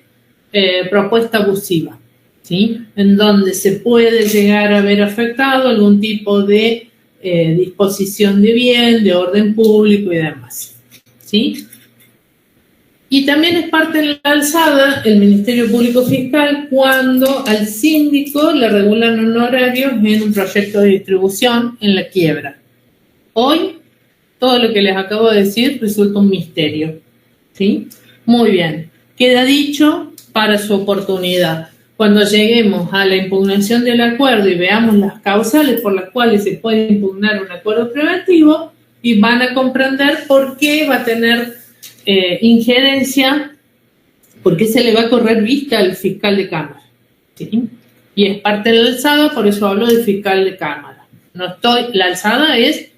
propuesta abusiva, ¿sí? En donde se puede llegar a ver afectado algún tipo de disposición de bien, de orden público y demás, ¿sí? Y también es parte de la alzada el Ministerio Público Fiscal cuando al síndico le regulan honorarios en un proyecto de distribución en la quiebra. Hoy, todo lo que les acabo de decir resulta un misterio. ¿Sí? Muy bien. Queda dicho para su oportunidad. Cuando lleguemos a la impugnación del acuerdo y veamos las causales por las cuales se puede impugnar un acuerdo preventivo, y van a comprender por qué va a tener injerencia, por qué se le va a correr vista al fiscal de Cámara. ¿Sí? Y es parte de la alzada, por eso hablo del fiscal de Cámara. La alzada es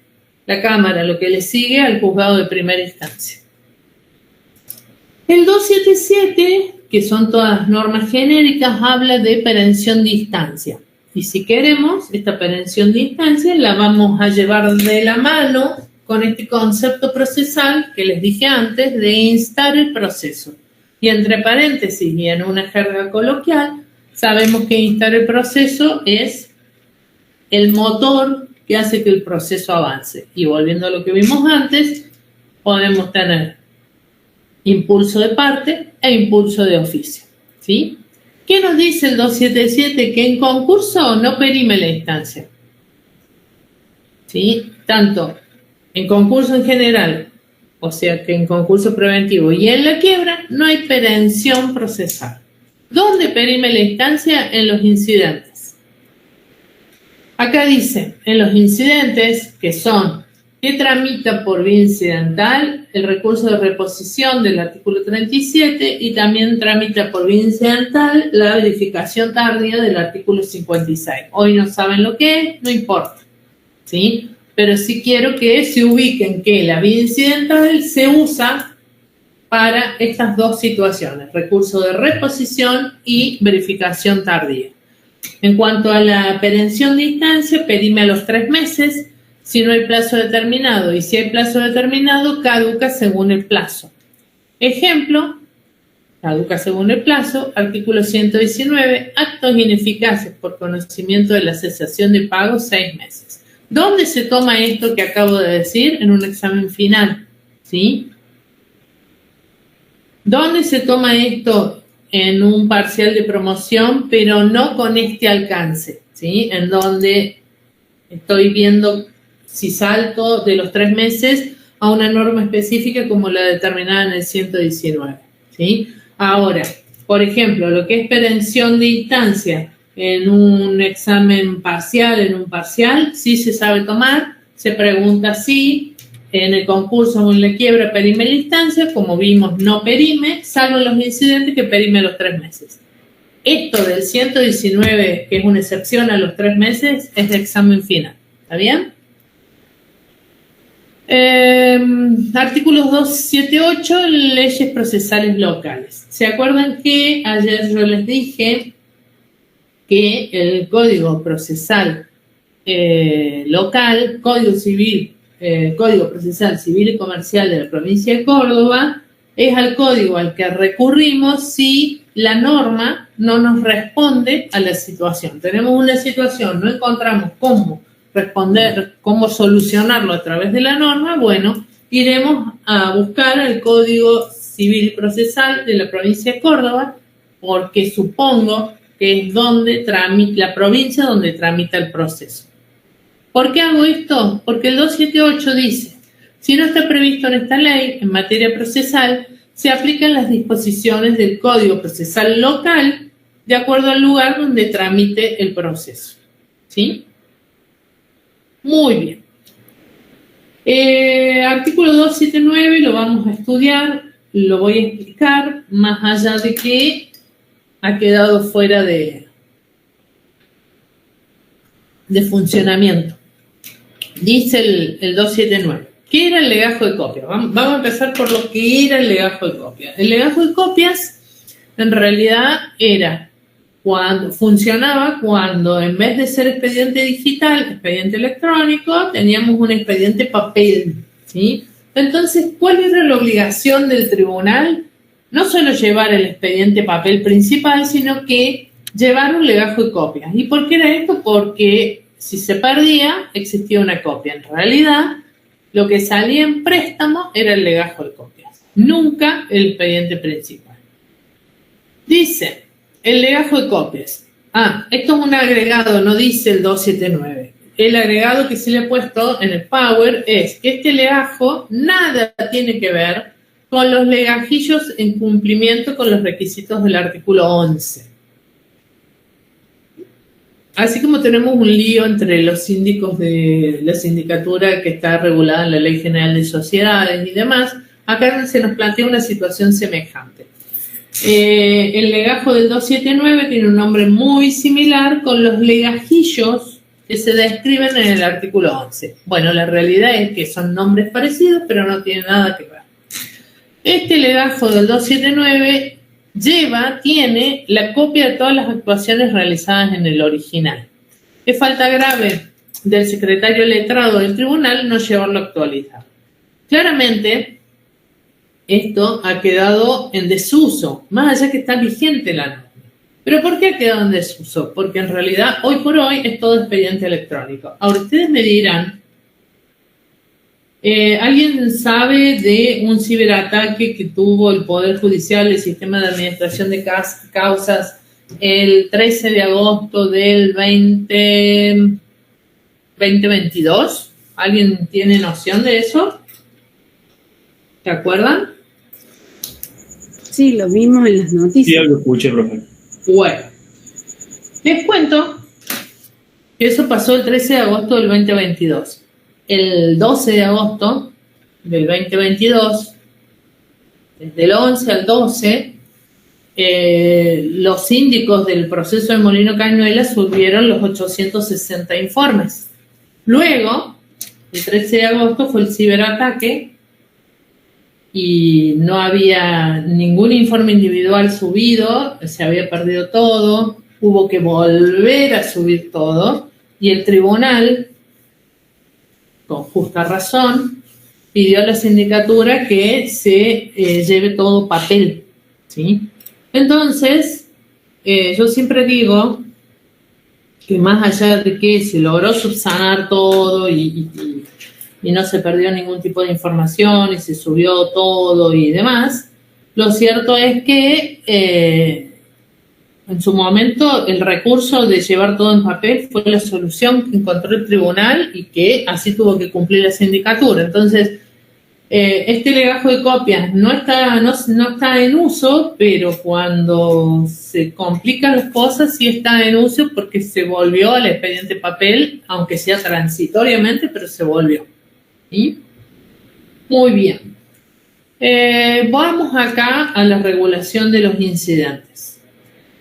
la Cámara, lo que le sigue al juzgado de primera instancia. El 277, que son todas normas genéricas, habla de perención de instancia. Y si queremos, esta perención de instancia la vamos a llevar de la mano con este concepto procesal que les dije antes de instar el proceso. Y entre paréntesis y en una jerga coloquial, sabemos que instar el proceso es el motor que hace que el proceso avance. Y volviendo a lo que vimos antes, podemos tener impulso de parte e impulso de oficio. ¿Sí? ¿Qué nos dice el 277? Que en concurso no perime la instancia. ¿Sí? Tanto en concurso en general, o sea que en concurso preventivo y en la quiebra, no hay perención procesal. ¿Dónde perime la instancia? En los incidentes. Acá dice, en los incidentes que son, que tramita por vía incidental el recurso de reposición del artículo 37 y también tramita por vía incidental la verificación tardía del artículo 56. Hoy no saben lo que es, no importa, ¿sí? Pero sí quiero que se ubiquen que la vía incidental se usa para estas dos situaciones, recurso de reposición y verificación tardía. En cuanto a la perención de instancia, perime a los 3 meses, si no hay plazo determinado, y si hay plazo determinado, caduca según el plazo. Ejemplo, caduca según el plazo, artículo 119, actos ineficaces por conocimiento de la cesación de pago 6 meses. ¿Dónde se toma esto que acabo de decir? En un examen final, ¿sí? ¿Dónde se toma esto? En un parcial de promoción, pero no con este alcance, ¿sí? En donde estoy viendo si salto de los 3 meses a una norma específica como la determinada en el 119, ¿sí? Ahora, por ejemplo, lo que es perención de instancia en un examen parcial, en un parcial, sí se sabe tomar, se pregunta si en el concurso o en la quiebra perime la instancia, como vimos no perime, salvo los incidentes que perime a los 3 meses. Esto del 119, que es una excepción a los 3 meses, es de examen final, ¿está bien? Artículos 278, leyes procesales locales. ¿Se acuerdan que ayer yo les dije que el Código Procesal local, Código Procesal Civil y Comercial de la provincia de Córdoba, es al código al que recurrimos si la norma no nos responde a la situación? Tenemos una situación, no encontramos cómo responder, cómo solucionarlo a través de la norma, bueno, iremos a buscar el Código Civil y Procesal de la provincia de Córdoba, porque supongo que es donde la provincia donde tramita el proceso. ¿Por qué hago esto? Porque el 278 dice, si no está previsto en esta ley, en materia procesal, se aplican las disposiciones del Código Procesal local de acuerdo al lugar donde tramite el proceso. ¿Sí? Muy bien. Artículo 279 lo vamos a estudiar, lo voy a explicar, más allá de que ha quedado fuera de funcionamiento. Dice el 279. ¿Qué era el legajo de copias? Vamos a empezar por lo que era el legajo de copias. El legajo de copias en realidad funcionaba cuando en vez de ser expediente digital, expediente electrónico, teníamos un expediente papel, ¿sí? Entonces, ¿cuál era la obligación del tribunal? No solo llevar el expediente papel principal, sino que llevar un legajo de copias. ¿Y por qué era esto? Porque si se perdía, existía una copia. En realidad, lo que salía en préstamo era el legajo de copias, nunca el expediente principal. Dice, el legajo de copias. Esto es un agregado, no dice el 279. El agregado que se le ha puesto en el Power es que este legajo nada tiene que ver con los legajillos en cumplimiento con los requisitos del artículo 11. Así como tenemos un lío entre los síndicos de la sindicatura que está regulada en la Ley General de Sociedades y demás, acá se nos plantea una situación semejante. El legajo del 279 tiene un nombre muy similar con los legajillos que se describen en el artículo 11. Bueno, la realidad es que son nombres parecidos, pero no tienen nada que ver. Este legajo del 279 tiene la copia de todas las actuaciones realizadas en el original. Es falta grave del secretario letrado del tribunal no llevarlo a actualizar. Claramente, esto ha quedado en desuso, más allá que está vigente la norma. ¿Pero por qué ha quedado en desuso? Porque en realidad, hoy por hoy, es todo expediente electrónico. Ahora, ustedes me dirán, ¿alguien sabe de un ciberataque que tuvo el Poder Judicial, el Sistema de Administración de Causas, el 13 de agosto del 2022? ¿Alguien tiene noción de eso? ¿Se acuerdan? Sí, lo vimos en las Sí, noticias. algo escuché, profe. Bueno, les cuento que eso pasó el 13 de agosto del 2022. El 12 de agosto del 2022, desde el 11 al 12, los síndicos del proceso de Molino Cañuelas subieron los 860 informes. Luego, el 13 de agosto fue el ciberataque y no había ningún informe individual subido, se había perdido todo, hubo que volver a subir todo y el tribunal, con justa razón, pidió a la sindicatura que se lleve todo papel, ¿sí? Entonces, yo siempre digo que más allá de que se logró subsanar todo y no se perdió ningún tipo de información y se subió todo y demás, lo cierto es que en su momento el recurso de llevar todo en papel fue la solución que encontró el tribunal y que así tuvo que cumplir la sindicatura. Entonces, este legajo de copias no está en uso, pero cuando se complican las cosas sí está en uso porque se volvió al expediente papel, aunque sea transitoriamente, pero se volvió. ¿Sí? Muy bien. Vamos acá a la regulación de los incidentes.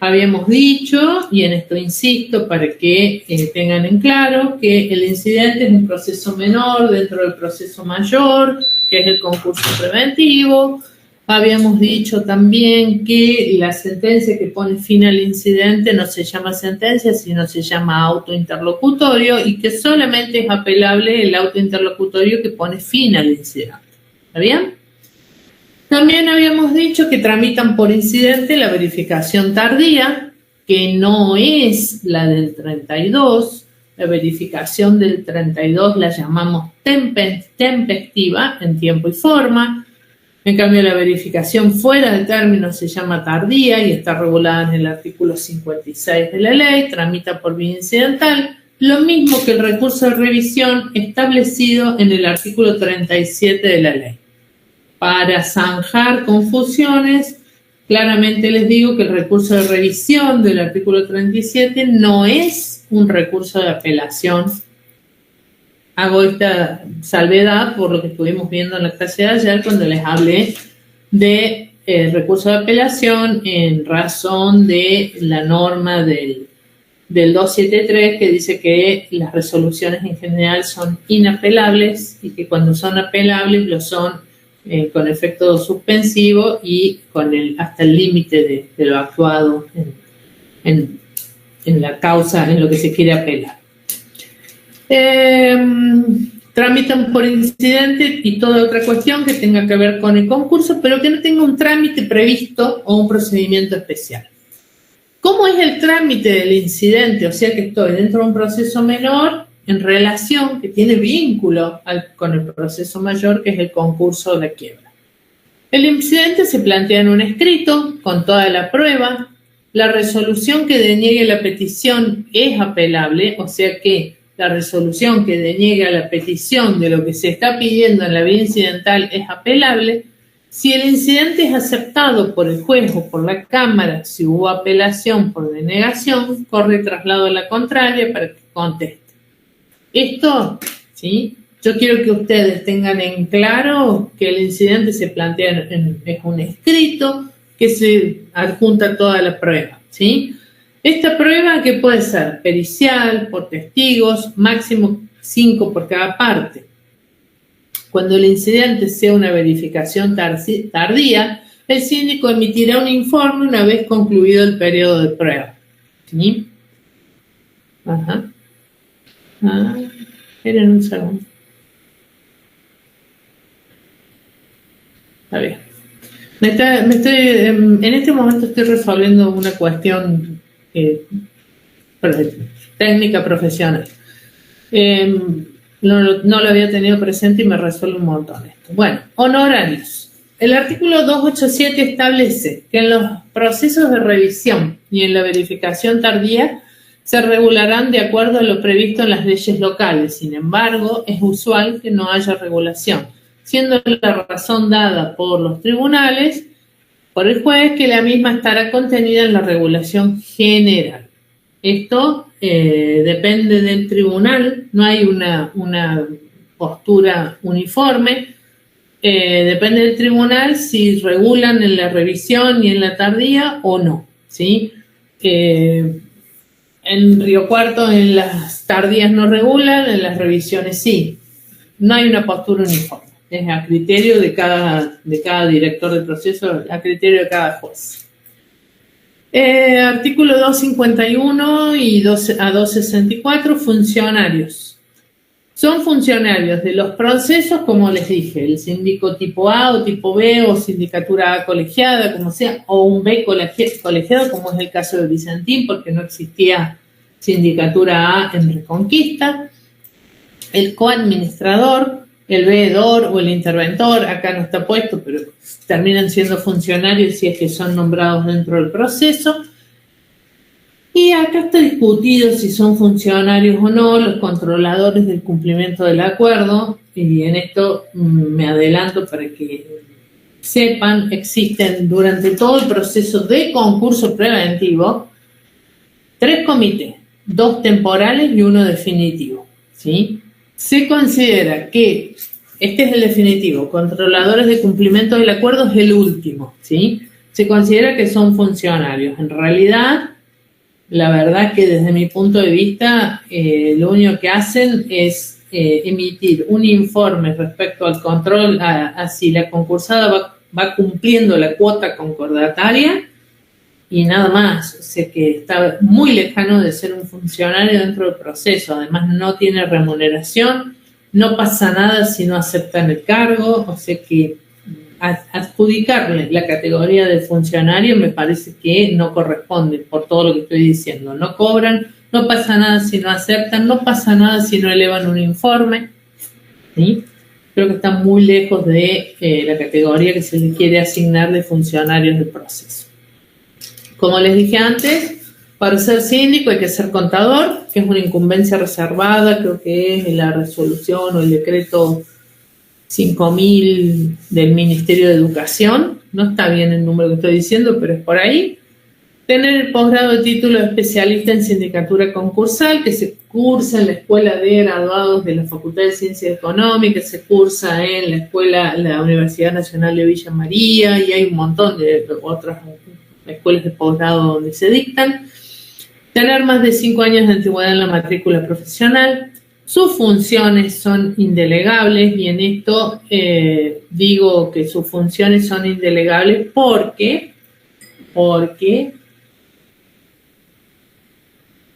Habíamos dicho, y en esto insisto para que tengan en claro, que el incidente es un proceso menor dentro del proceso mayor, que es el concurso preventivo. Habíamos dicho también que la sentencia que pone fin al incidente no se llama sentencia, sino se llama auto interlocutorio y que solamente es apelable el auto interlocutorio que pone fin al incidente. ¿Está bien? También habíamos dicho que tramitan por incidente la verificación tardía, que no es la del 32. La verificación del 32 la llamamos tempestiva en tiempo y forma. En cambio, la verificación fuera del término se llama tardía y está regulada en el artículo 56 de la ley, tramita por vía incidental, lo mismo que el recurso de revisión establecido en el artículo 37 de la ley. Para zanjar confusiones, claramente les digo que el recurso de revisión del artículo 37 no es un recurso de apelación. Hago esta salvedad por lo que estuvimos viendo en la clase de ayer cuando les hablé de recurso de apelación en razón de la norma del 273 que dice que las resoluciones en general son inapelables y que cuando son apelables lo son con efecto suspensivo y con hasta el límite de lo actuado en la causa, en lo que se quiere apelar. Tramitan por incidente y toda otra cuestión que tenga que ver con el concurso, pero que no tenga un trámite previsto o un procedimiento especial. ¿Cómo es el trámite del incidente? O sea que estoy dentro de un proceso menor en relación que tiene vínculo con el proceso mayor, que es el concurso o la quiebra. El incidente se plantea en un escrito con toda la prueba. La resolución que deniegue la petición es apelable, o sea que la resolución que deniega la petición de lo que se está pidiendo en la vía incidental es apelable. Si el incidente es aceptado por el juez o por la Cámara, si hubo apelación por denegación, corre traslado a la contraria para que conteste. Esto, ¿sí? Yo quiero que ustedes tengan en claro que el incidente se plantea es un escrito que se adjunta toda la prueba, ¿sí? Esta prueba que puede ser pericial, por testigos, máximo 5 por cada parte. Cuando el incidente sea una verificación tardía, el síndico emitirá un informe una vez concluido el periodo de prueba. ¿Sí? Ajá. Esperen un segundo. A ver. En este momento estoy resolviendo una cuestión técnica profesional. No lo había tenido presente y me resuelve un montón esto. Bueno, honorarios. El artículo 287 establece que en los procesos de revisión y en la verificación tardía se regularán de acuerdo a lo previsto en las leyes locales. Sin embargo, es usual que no haya regulación, siendo la razón dada por los tribunales, por el juez, que la misma estará contenida en la regulación general. Esto depende del tribunal, no hay una postura uniforme. Depende del tribunal si regulan en la revisión y en la tardía o no, ¿sí? En Río Cuarto en las tardías no regulan, en las revisiones sí. No hay una postura uniforme, es a criterio de cada director de proceso, a criterio de cada juez. Artículo 251 y 264, funcionarios. Son funcionarios de los procesos, como les dije, el síndico tipo A o tipo B o sindicatura A colegiada, como sea, o un B colegiado, como es el caso de Vicentín, porque no existía sindicatura A en Reconquista. El coadministrador, el veedor o el interventor, acá no está puesto, pero terminan siendo funcionarios si es que son nombrados dentro del proceso. Y acá está discutido si son funcionarios o no los controladores del cumplimiento del acuerdo, y en esto me adelanto para que sepan, existen durante todo el proceso de concurso preventivo 3 comités, 2 temporales y 1 definitivo, ¿sí? Se considera que este es el definitivo, controladores de cumplimiento del acuerdo es el último, ¿sí? Se considera que son funcionarios. En realidad, la verdad que desde mi punto de vista, lo único que hacen es emitir un informe respecto al control, a si la concursada va cumpliendo la cuota concordataria y nada más. O sea que está muy lejano de ser un funcionario dentro del proceso. Además, no tiene remuneración, no pasa nada si no aceptan el cargo. O sea que adjudicarle la categoría de funcionario me parece que no corresponde por todo lo que estoy diciendo. No cobran, no pasa nada si no aceptan, no pasa nada si no elevan un informe, ¿sí? Creo que está muy lejos de la categoría que se le quiere asignar de funcionarios del proceso. Como les dije antes, para ser síndico hay que ser contador, que es una incumbencia reservada, creo que es la resolución o el decreto 5.000 del Ministerio de Educación. No está bien el número que estoy diciendo, pero es por ahí. Tener el posgrado de título de especialista en sindicatura concursal, que se cursa en la Escuela de Graduados de la Facultad de Ciencias Económicas, se cursa en la Universidad Nacional de Villa María, y hay un montón de otras escuelas de posgrado donde se dictan. Tener más de 5 años de antigüedad en la matrícula profesional. Sus funciones son indelegables, y en esto digo que sus funciones son indelegables porque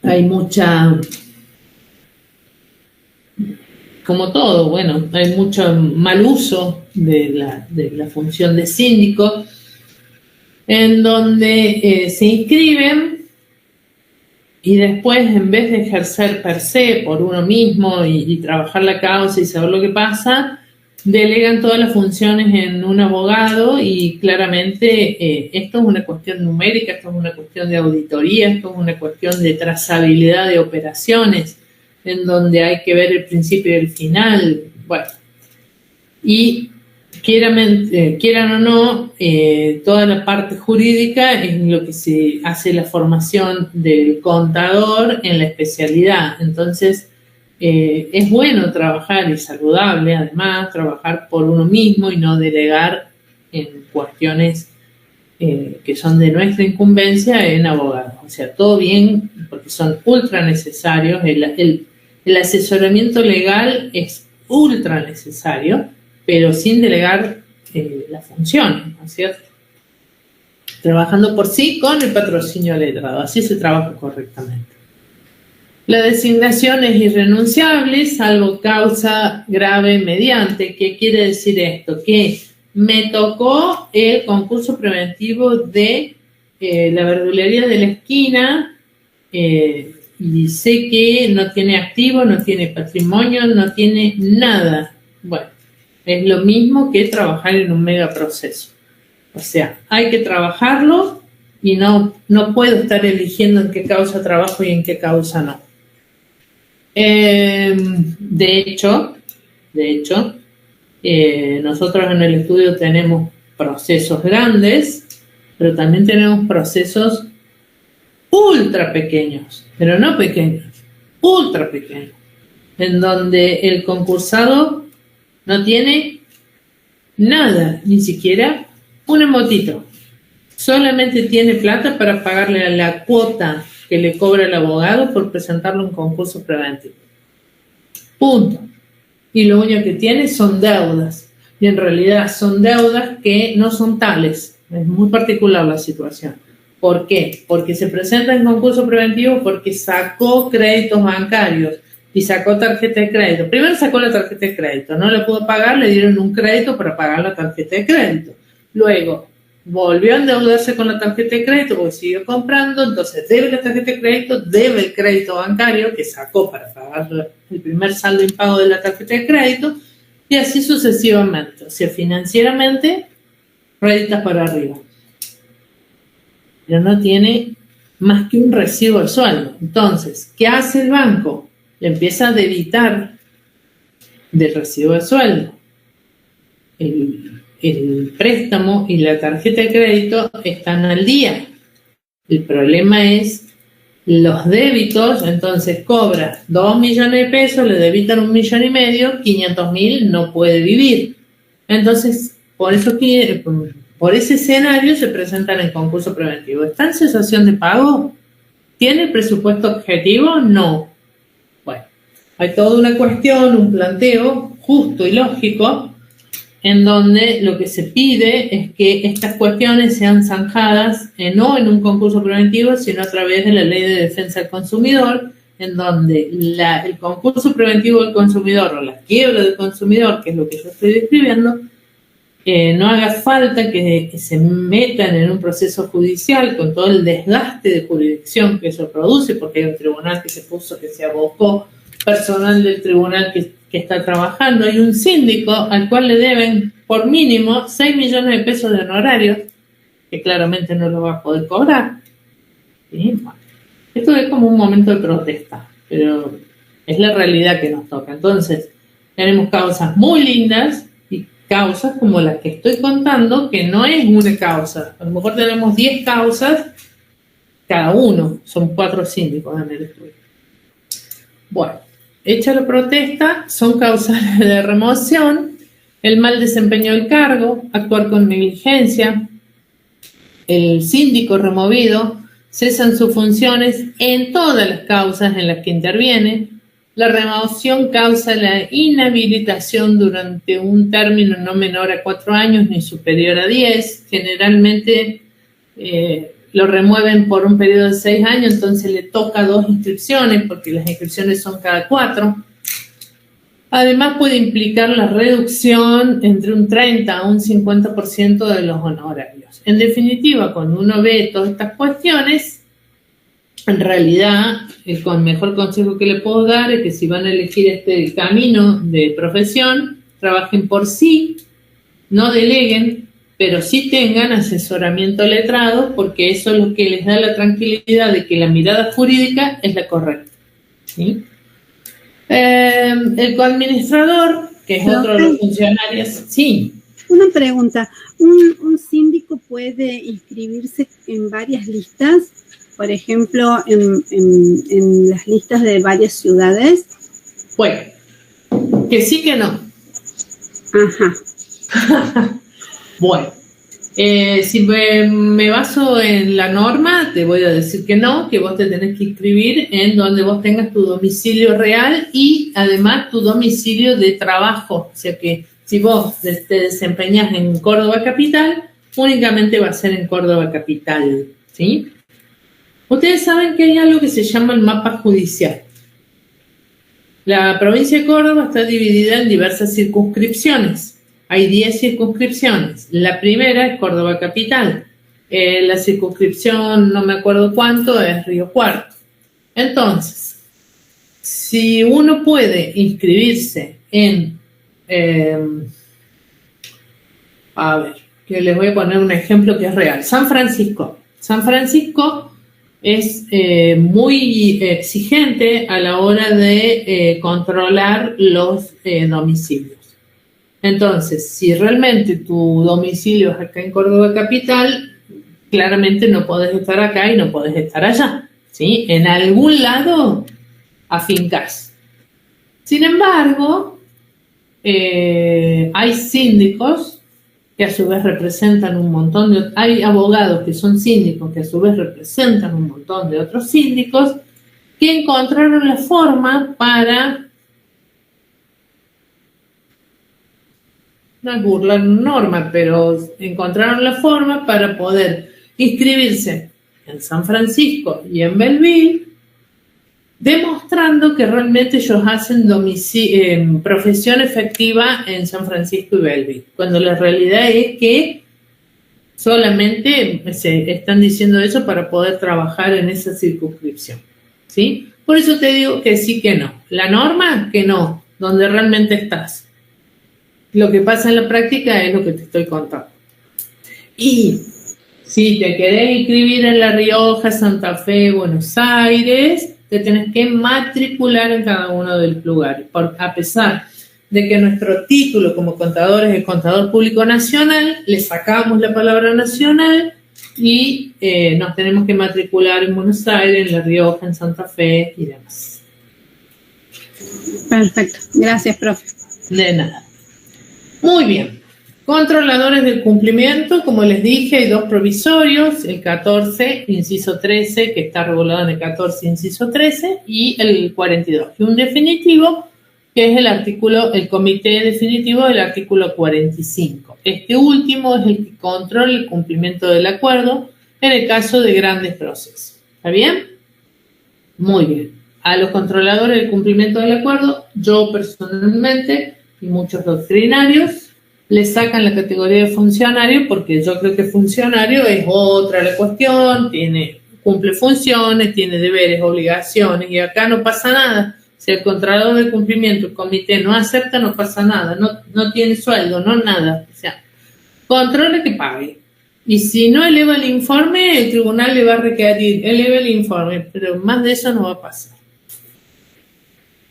hay mucha, como todo, bueno, hay mucho mal uso de la función de síndico, en donde se inscriben y después, en vez de ejercer per se por uno mismo y trabajar la causa y saber lo que pasa, delegan todas las funciones en un abogado, y claramente esto es una cuestión numérica, esto es una cuestión de auditoría, esto es una cuestión de trazabilidad de operaciones, en donde hay que ver el principio y el final. Bueno, y quieran o no, toda la parte jurídica es lo que se hace la formación del contador en la especialidad. Entonces, es bueno trabajar y saludable, además, trabajar por uno mismo y no delegar en cuestiones que son de nuestra incumbencia en abogados. O sea, todo bien, porque son ultra necesarios. El asesoramiento legal es ultra necesario, pero sin delegar las funciones, ¿no es cierto? Trabajando por sí con el patrocinio letrado, así se trabaja correctamente. La designación es irrenunciable, salvo causa grave mediante. ¿Qué quiere decir esto? Que me tocó el concurso preventivo de la verdulería de la esquina y sé que no tiene activo, no tiene patrimonio, no tiene nada. Bueno, es lo mismo que trabajar en un megaproceso. O sea, hay que trabajarlo y no puedo estar eligiendo en qué causa trabajo y en qué causa no. De hecho, nosotros en el estudio tenemos procesos grandes, pero también tenemos procesos ultra pequeños, pero no pequeños, ultra pequeños, en donde el concursado no tiene nada, ni siquiera un emotito. Solamente tiene plata para pagarle a la cuota que le cobra el abogado por presentarlo en un concurso preventivo. Punto. Y lo único que tiene son deudas. Y en realidad son deudas que no son tales. Es muy particular la situación. ¿Por qué? Porque se presenta en concurso preventivo porque sacó créditos bancarios y sacó tarjeta de crédito. Primero sacó la tarjeta de crédito, no la pudo pagar, le dieron un crédito para pagar la tarjeta de crédito. Luego volvió a endeudarse con la tarjeta de crédito porque siguió comprando, entonces debe la tarjeta de crédito, debe el crédito bancario que sacó para pagar el primer saldo impago de la tarjeta de crédito y así sucesivamente. O sea, financieramente, réditas para arriba. Pero no tiene más que un recibo de sueldo. Entonces, ¿qué hace el banco? Le empieza a debitar del recibo de sueldo. El préstamo y la tarjeta de crédito están al día. El problema es los débitos. Entonces cobra 2 millones de pesos, le debitan 1,5 millones, 500.000 no puede vivir. Entonces, por ese escenario se presentan en concurso preventivo. ¿Está en cesación de pago? ¿Tiene presupuesto objetivo? No. Bueno, hay toda una cuestión, un planteo justo y lógico en donde lo que se pide es que estas cuestiones sean zanjadas no en un concurso preventivo, sino a través de la Ley de Defensa del Consumidor, en donde el concurso preventivo del consumidor o la quiebra del consumidor, que es lo que yo estoy describiendo, no haga falta que se metan en un proceso judicial con todo el desgaste de jurisdicción que eso produce, porque hay un tribunal que se abocó, personal del tribunal que está trabajando, hay un síndico al cual le deben por mínimo 6 millones de pesos de honorarios, que claramente no lo va a poder cobrar. Y, bueno, esto es como un momento de protesta, pero es la realidad que nos toca. Entonces, tenemos causas muy lindas y causas como las que estoy contando, que no es una causa. A lo mejor tenemos 10 causas, cada uno, son 4 síndicos en el estudio. Bueno, hecha la protesta, son causales de remoción, el mal desempeño del cargo, actuar con negligencia, el síndico removido, cesan sus funciones en todas las causas en las que interviene, la remoción causa la inhabilitación durante un término no menor a 4 años ni superior a 10, generalmente lo remueven por un periodo de 6 años, entonces le toca 2 inscripciones, porque las inscripciones son cada 4. Además puede implicar la reducción entre un 30 a un 50% de los honorarios. En definitiva, cuando uno ve todas estas cuestiones, en realidad el mejor consejo que le puedo dar es que si van a elegir este camino de profesión, trabajen por sí, no deleguen, pero sí tengan asesoramiento letrado, porque eso es lo que les da la tranquilidad de que la mirada jurídica es la correcta. ¿Sí? El coadministrador, que es otro de los funcionarios, sí. Una pregunta, ¿un síndico puede inscribirse en varias listas? Por ejemplo, en las listas de varias ciudades. Bueno, que sí que no. Ajá. Bueno, si me baso en la norma, te voy a decir que no, que vos te tenés que inscribir en donde vos tengas tu domicilio real y además tu domicilio de trabajo. O sea que si vos te desempeñas en Córdoba Capital, únicamente va a ser en Córdoba Capital, ¿sí? Ustedes saben que hay algo que se llama el mapa judicial. La provincia de Córdoba está dividida en diversas circunscripciones. Hay 10 circunscripciones. La primera es Córdoba Capital. La circunscripción, no me acuerdo cuánto, es Río Cuarto. Entonces, si uno puede inscribirse en... a ver, que les voy a poner un ejemplo que es real. San Francisco. San Francisco es muy exigente a la hora de controlar los domicilios. Entonces, si realmente tu domicilio es acá en Córdoba Capital, claramente no podés estar acá y no podés estar allá, ¿sí? En algún lado afincás. Sin embargo, hay síndicos que a su vez representan un montón de... Hay abogados que son síndicos que a su vez representan un montón de otros síndicos que encontraron la forma para... No es burlar norma, pero encontraron la forma para poder inscribirse en San Francisco y en Belleville, demostrando que realmente ellos hacen profesión efectiva en San Francisco y Belleville, cuando la realidad es que solamente se están diciendo eso para poder trabajar en esa circunscripción, ¿sí? Por eso te digo que sí que no. La norma, que no, donde realmente estás. Lo que pasa en la práctica es lo que te estoy contando. Y si te querés inscribir en La Rioja, Santa Fe, Buenos Aires, te tenés que matricular en cada uno de los lugares. A pesar de que nuestro título como contador es el Contador Público Nacional, le sacamos la palabra nacional y nos tenemos que matricular en Buenos Aires, en La Rioja, en Santa Fe y demás. Perfecto. Gracias, profe. De nada. Muy bien. Controladores del cumplimiento, como les dije, hay 2 provisorios, el 14, inciso 13, que está regulado en el 14, inciso 13, y el 42. Y un definitivo, que es el comité definitivo del artículo 45. Este último es el que controla el cumplimiento del acuerdo en el caso de grandes procesos. ¿Está bien? Muy bien. A los controladores del cumplimiento del acuerdo, yo personalmente y muchos doctrinarios le sacan la categoría de funcionario porque yo creo que funcionario es otra la cuestión, cumple funciones, tiene deberes, obligaciones y acá no pasa nada. Si el controlador de cumplimiento, el comité no acepta, no pasa nada, no tiene sueldo, no nada. O sea, controle que pague. Y si no eleva el informe, el tribunal le va a requerir, eleve el informe, pero más de eso no va a pasar.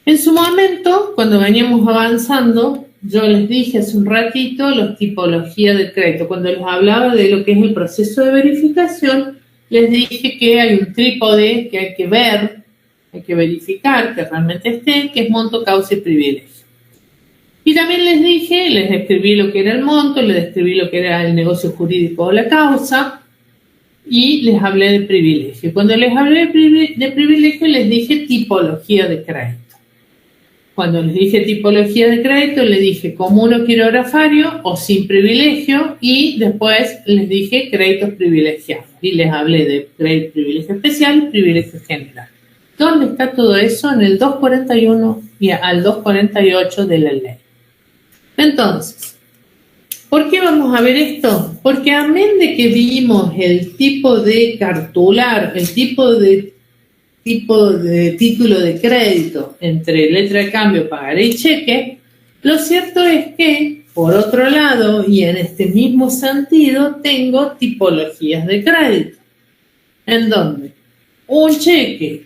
En su momento, cuando veníamos avanzando, yo les dije hace un ratito las tipologías de crédito. Cuando les hablaba de lo que es el proceso de verificación, les dije que hay un trípode que hay que ver, hay que verificar que realmente esté, que es monto, causa y privilegio. Y también les describí lo que era el monto, les describí lo que era el negocio jurídico o la causa, y les hablé de privilegio. Cuando les hablé de privilegio, les dije tipología de crédito. Cuando les dije tipología de crédito, les dije común o quirografario o sin privilegio, y después les dije créditos privilegiados. Y les hablé de crédito privilegio especial y privilegio general. ¿Dónde está todo eso? En el 241 y al 248 de la ley. Entonces, ¿por qué vamos a ver esto? Porque a menos de que vimos el tipo de cartular, el tipo de título de crédito entre letra de cambio, pagaré y cheque, lo cierto es que, por otro lado, y en este mismo sentido, tengo tipologías de crédito, en donde un cheque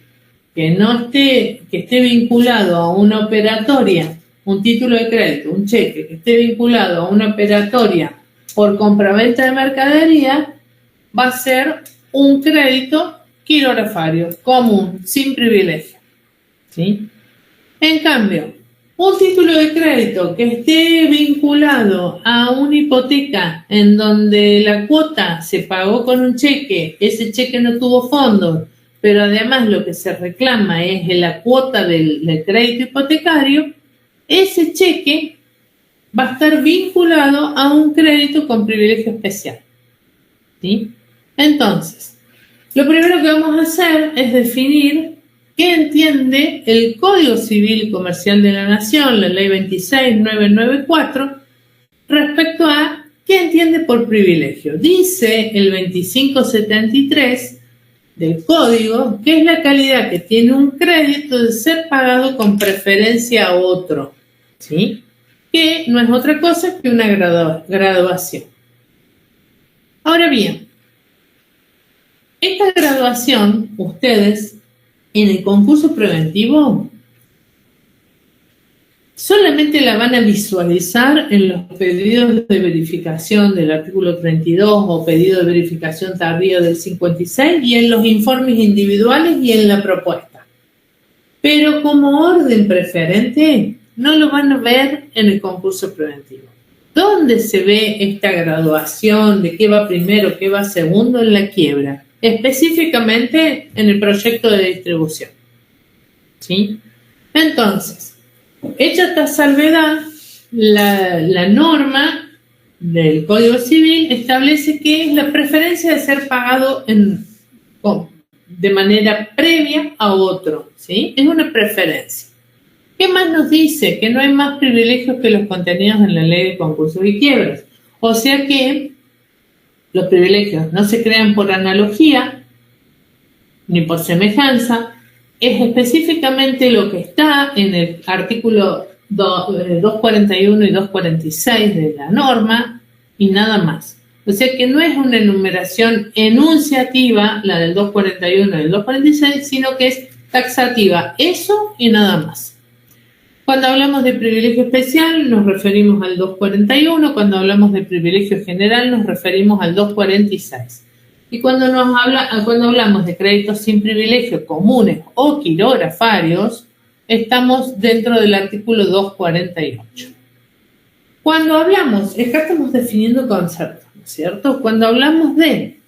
que esté vinculado a una operatoria un título de crédito, un cheque que esté vinculado a una operatoria por compraventa de mercadería, va a ser un crédito quirografario común, sin privilegio, ¿sí? En cambio, un título de crédito que esté vinculado a una hipoteca en donde la cuota se pagó con un cheque, ese cheque no tuvo fondos, pero además lo que se reclama es la cuota del crédito hipotecario, ese cheque va a estar vinculado a un crédito con privilegio especial, ¿sí? Entonces, lo primero que vamos a hacer es definir qué entiende el Código Civil y Comercial de la Nación, la Ley 26994, respecto a qué entiende por privilegio. Dice el 2573 del Código que es la calidad que tiene un crédito de ser pagado con preferencia a otro, ¿sí? Que no es otra cosa que una graduación. Ahora bien, esta graduación, ustedes, en el concurso preventivo, solamente la van a visualizar en los pedidos de verificación del artículo 32 o pedido de verificación tardío del 56 y en los informes individuales y en la propuesta. Pero como orden preferente, no lo van a ver en el concurso preventivo. ¿Dónde se ve esta graduación de qué va primero, qué va segundo? En la quiebra, específicamente en el proyecto de distribución, ¿sí? Entonces, hecha esta salvedad, la norma del Código Civil establece que es la preferencia de ser pagado de manera previa a otro, ¿sí? Es una preferencia. ¿Qué más nos dice? Que no hay más privilegios que los contenidos en la Ley de Concursos y Quiebras. O sea que los privilegios no se crean por analogía ni por semejanza, es específicamente lo que está en el artículo 241 y 246 de la norma y nada más. O sea que no es una enumeración enunciativa, la del 241 y el 246, sino que es taxativa, eso y nada más. Cuando hablamos de privilegio especial nos referimos al 241, cuando hablamos de privilegio general nos referimos al 246. Y cuando hablamos de créditos sin privilegio comunes o quirografarios, estamos dentro del artículo 248. Cuando hablamos, acá estamos definiendo conceptos, ¿no es cierto? Cuando hablamos de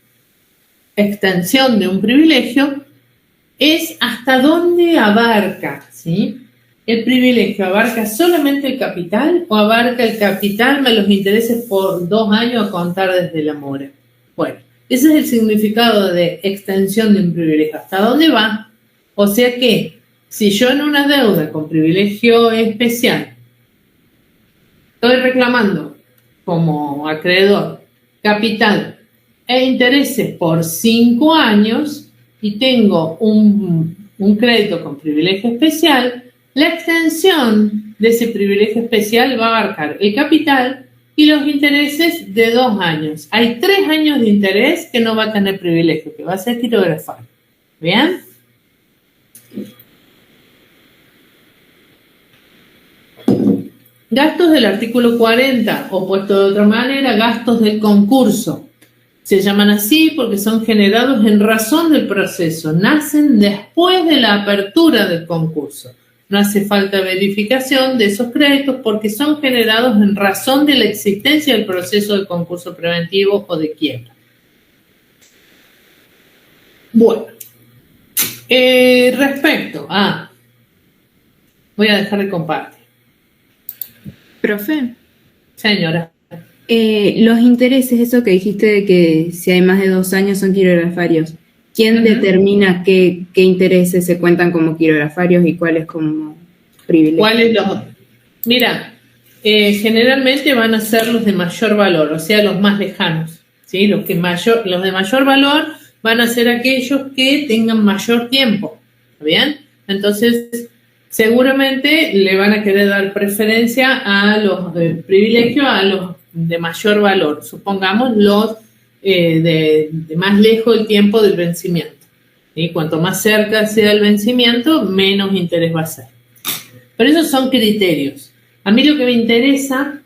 extensión de un privilegio, es hasta dónde abarca, ¿sí? ¿El privilegio abarca solamente el capital o abarca el capital más los intereses por 2 años a contar desde la mora? Bueno, ese es el significado de extensión de un privilegio. ¿Hasta dónde va? O sea que, si yo en una deuda con privilegio especial estoy reclamando como acreedor capital e intereses por 5 años y tengo un crédito con privilegio especial, la extensión de ese privilegio especial va a abarcar el capital y los intereses de 2 años. Hay 3 años de interés que no va a tener privilegio, que va a ser quirografar. ¿Bien? Gastos del artículo 40, o puesto de otra manera, gastos del concurso. Se llaman así porque son generados en razón del proceso, nacen después de la apertura del concurso. No hace falta verificación de esos créditos porque son generados en razón de la existencia del proceso de concurso preventivo o de quiebra. Bueno, respecto a... Voy a dejar de compartir. Profe, Señora. los intereses, eso que dijiste de que si hay más de 2 años son quirografarios, ¿quién determina qué intereses se cuentan como quirografarios y cuáles como privilegios? Mira, generalmente van a ser los de mayor valor, o sea, los más lejanos, ¿sí? Los de mayor valor van a ser aquellos que tengan mayor tiempo, ¿está bien? Entonces, seguramente le van a querer dar preferencia a los de privilegio, a los de mayor valor, supongamos los de más lejos el tiempo del vencimiento. ¿Sí? Cuanto más cerca sea el vencimiento, menos interés va a ser. Pero esos son criterios. A mí lo que me interesa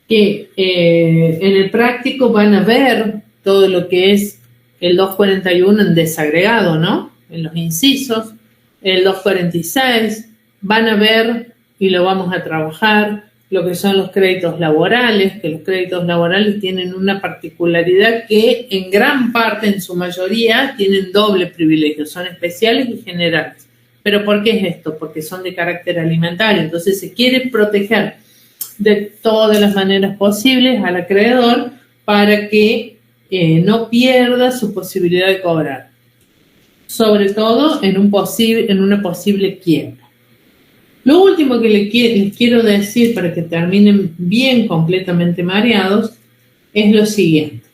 que en el práctico van a ver todo lo que es el 241 en desagregado, ¿no? En los incisos, el 246, van a ver y lo vamos a trabajar lo que son los créditos laborales, que los créditos laborales tienen una particularidad que en gran parte, en su mayoría, tienen doble privilegio, son especiales y generales. ¿Pero por qué es esto? Porque son de carácter alimentario, entonces se quiere proteger de todas las maneras posibles al acreedor para que no pierda su posibilidad de cobrar, sobre todo en una posible quiebra. Lo último que les quiero decir para que terminen bien completamente mareados es lo siguiente.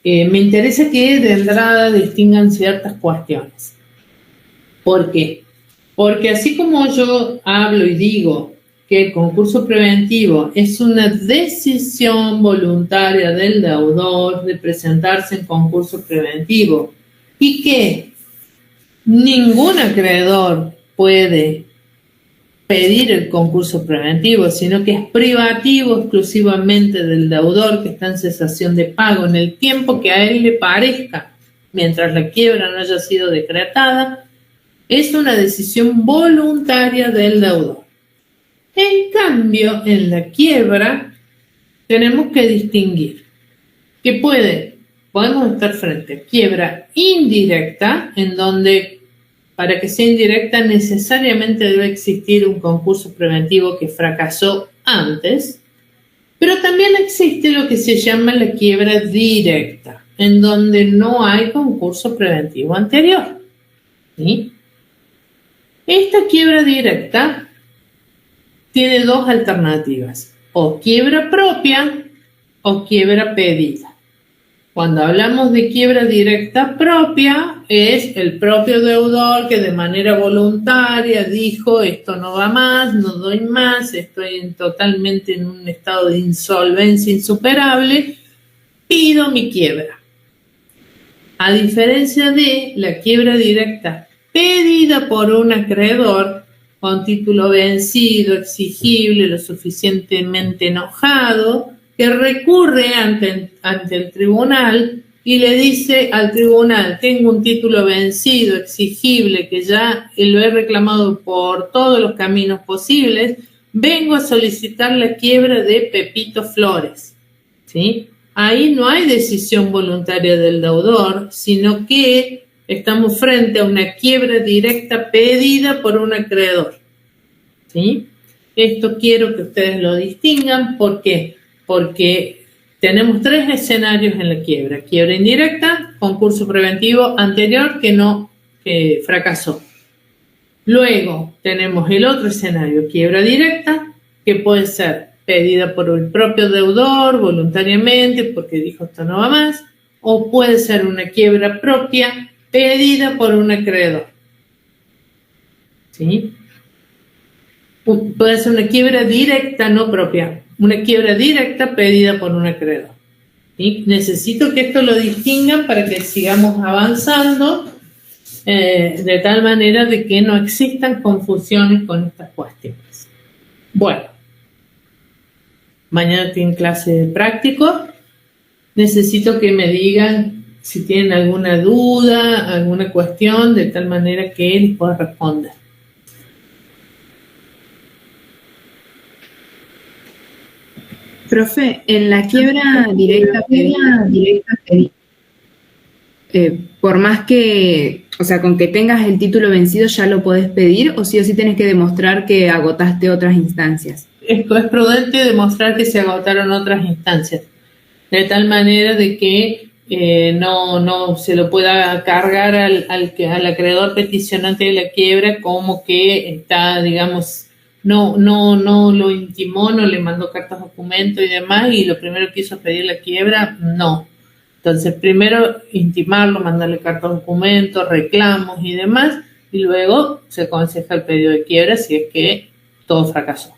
Me interesa que de entrada distingan ciertas cuestiones. ¿Por qué? Porque así como yo hablo y digo que el concurso preventivo es una decisión voluntaria del deudor de presentarse en concurso preventivo y que ningún acreedor puede pedir el concurso preventivo, sino que es privativo exclusivamente del deudor que está en cesación de pago en el tiempo que a él le parezca, mientras la quiebra no haya sido decretada, es una decisión voluntaria del deudor. En cambio, en la quiebra tenemos que distinguir que podemos estar frente a quiebra indirecta, en donde para que sea indirecta necesariamente debe existir un concurso preventivo que fracasó antes, pero también existe lo que se llama la quiebra directa, en donde no hay concurso preventivo anterior. ¿Sí? Esta quiebra directa tiene dos alternativas, o quiebra propia o quiebra pedida. Cuando hablamos de quiebra directa propia, es el propio deudor que de manera voluntaria dijo esto no va más, no doy más, estoy totalmente en un estado de insolvencia insuperable, pido mi quiebra. A diferencia de la quiebra directa pedida por un acreedor con título vencido, exigible, lo suficientemente enojado, que recurre ante el tribunal y le dice al tribunal, tengo un título vencido, exigible, que ya lo he reclamado por todos los caminos posibles, vengo a solicitar la quiebra de Pepito Flores. ¿Sí? Ahí no hay decisión voluntaria del deudor, sino que estamos frente a una quiebra directa pedida por un acreedor. ¿Sí? Esto quiero que ustedes lo distingan. ¿Por qué? Porque tenemos tres escenarios en la quiebra. Quiebra indirecta, concurso preventivo anterior que fracasó. Luego tenemos el otro escenario, quiebra directa, que puede ser pedida por el propio deudor voluntariamente porque dijo esto no va más, o puede ser una quiebra propia pedida por un acreedor. ¿Sí? Puede ser una quiebra directa, no propia. Una quiebra directa pedida por un acreedor. ¿Sí? Necesito que esto lo distingan para que sigamos avanzando de tal manera de que no existan confusiones con estas cuestiones. Bueno, mañana tienen clase de práctico. Necesito que me digan si tienen alguna duda, alguna cuestión, de tal manera que les pueda responder. Profe, en la quiebra directa, por más que, o sea, con que tengas el título vencido ya lo podés pedir, o sí tenés que demostrar que agotaste otras instancias. Esto es prudente demostrar que se agotaron otras instancias, de tal manera de que no se lo pueda cargar al acreedor peticionante de la quiebra como que está, digamos, no lo intimó, no le mandó cartas documento y demás, y lo primero que hizo es pedir la quiebra, no. Entonces, primero intimarlo, mandarle cartas documento, reclamos y demás, y luego se aconseja el pedido de quiebra si es que todo fracasó.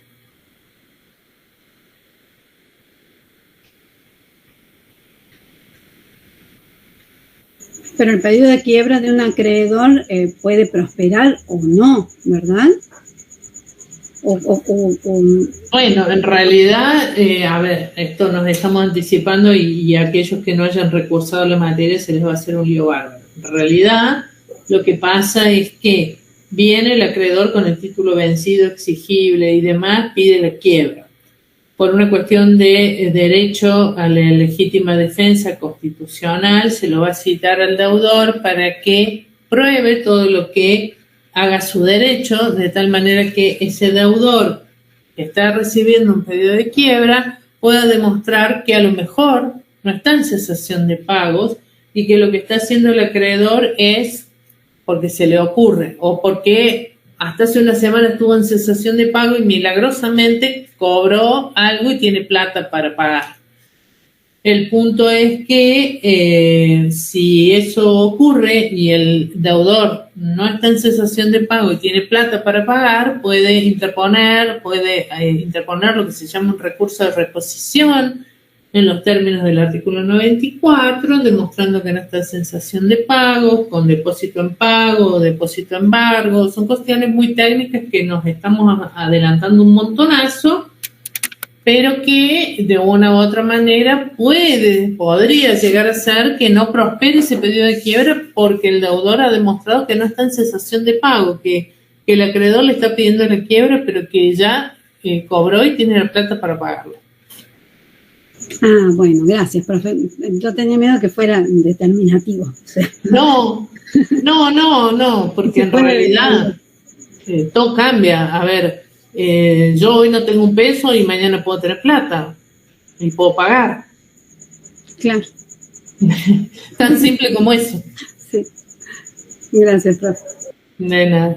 Pero el pedido de quiebra de un acreedor puede prosperar o no, ¿verdad? Bueno, en realidad, a ver, esto nos estamos anticipando y a aquellos que no hayan recursado la materia se les va a hacer un lío bárbaro. En realidad, lo que pasa es que viene el acreedor con el título vencido, exigible y demás, pide la quiebra. Por una cuestión de derecho a la legítima defensa constitucional, se lo va a citar al deudor para que pruebe todo lo que haga su derecho, de tal manera que ese deudor que está recibiendo un pedido de quiebra pueda demostrar que a lo mejor no está en cesación de pagos y que lo que está haciendo el acreedor es porque se le ocurre o porque hasta hace una semana estuvo en cesación de pago y milagrosamente cobró algo y tiene plata para pagar. El punto es que si eso ocurre y el deudor no está en cesación de pago y tiene plata para pagar, puede interponer lo que se llama un recurso de reposición en los términos del artículo 94, demostrando que no está en cesación de pago, con depósito en pago o depósito en embargo. Son cuestiones muy técnicas que nos estamos adelantando un montonazo, pero que de una u otra manera podría llegar a ser que no prospere ese pedido de quiebra porque el deudor ha demostrado que no está en cesación de pago, que el acreedor le está pidiendo la quiebra, pero que ya cobró y tiene la plata para pagarlo. Ah, bueno, gracias, profe. Yo tenía miedo que fuera determinativo. O sea, No, porque en realidad todo cambia. A ver, yo hoy no tengo un peso y mañana puedo tener plata y puedo pagar. claro, Tan simple como eso. sí. Gracias, profe. De nada.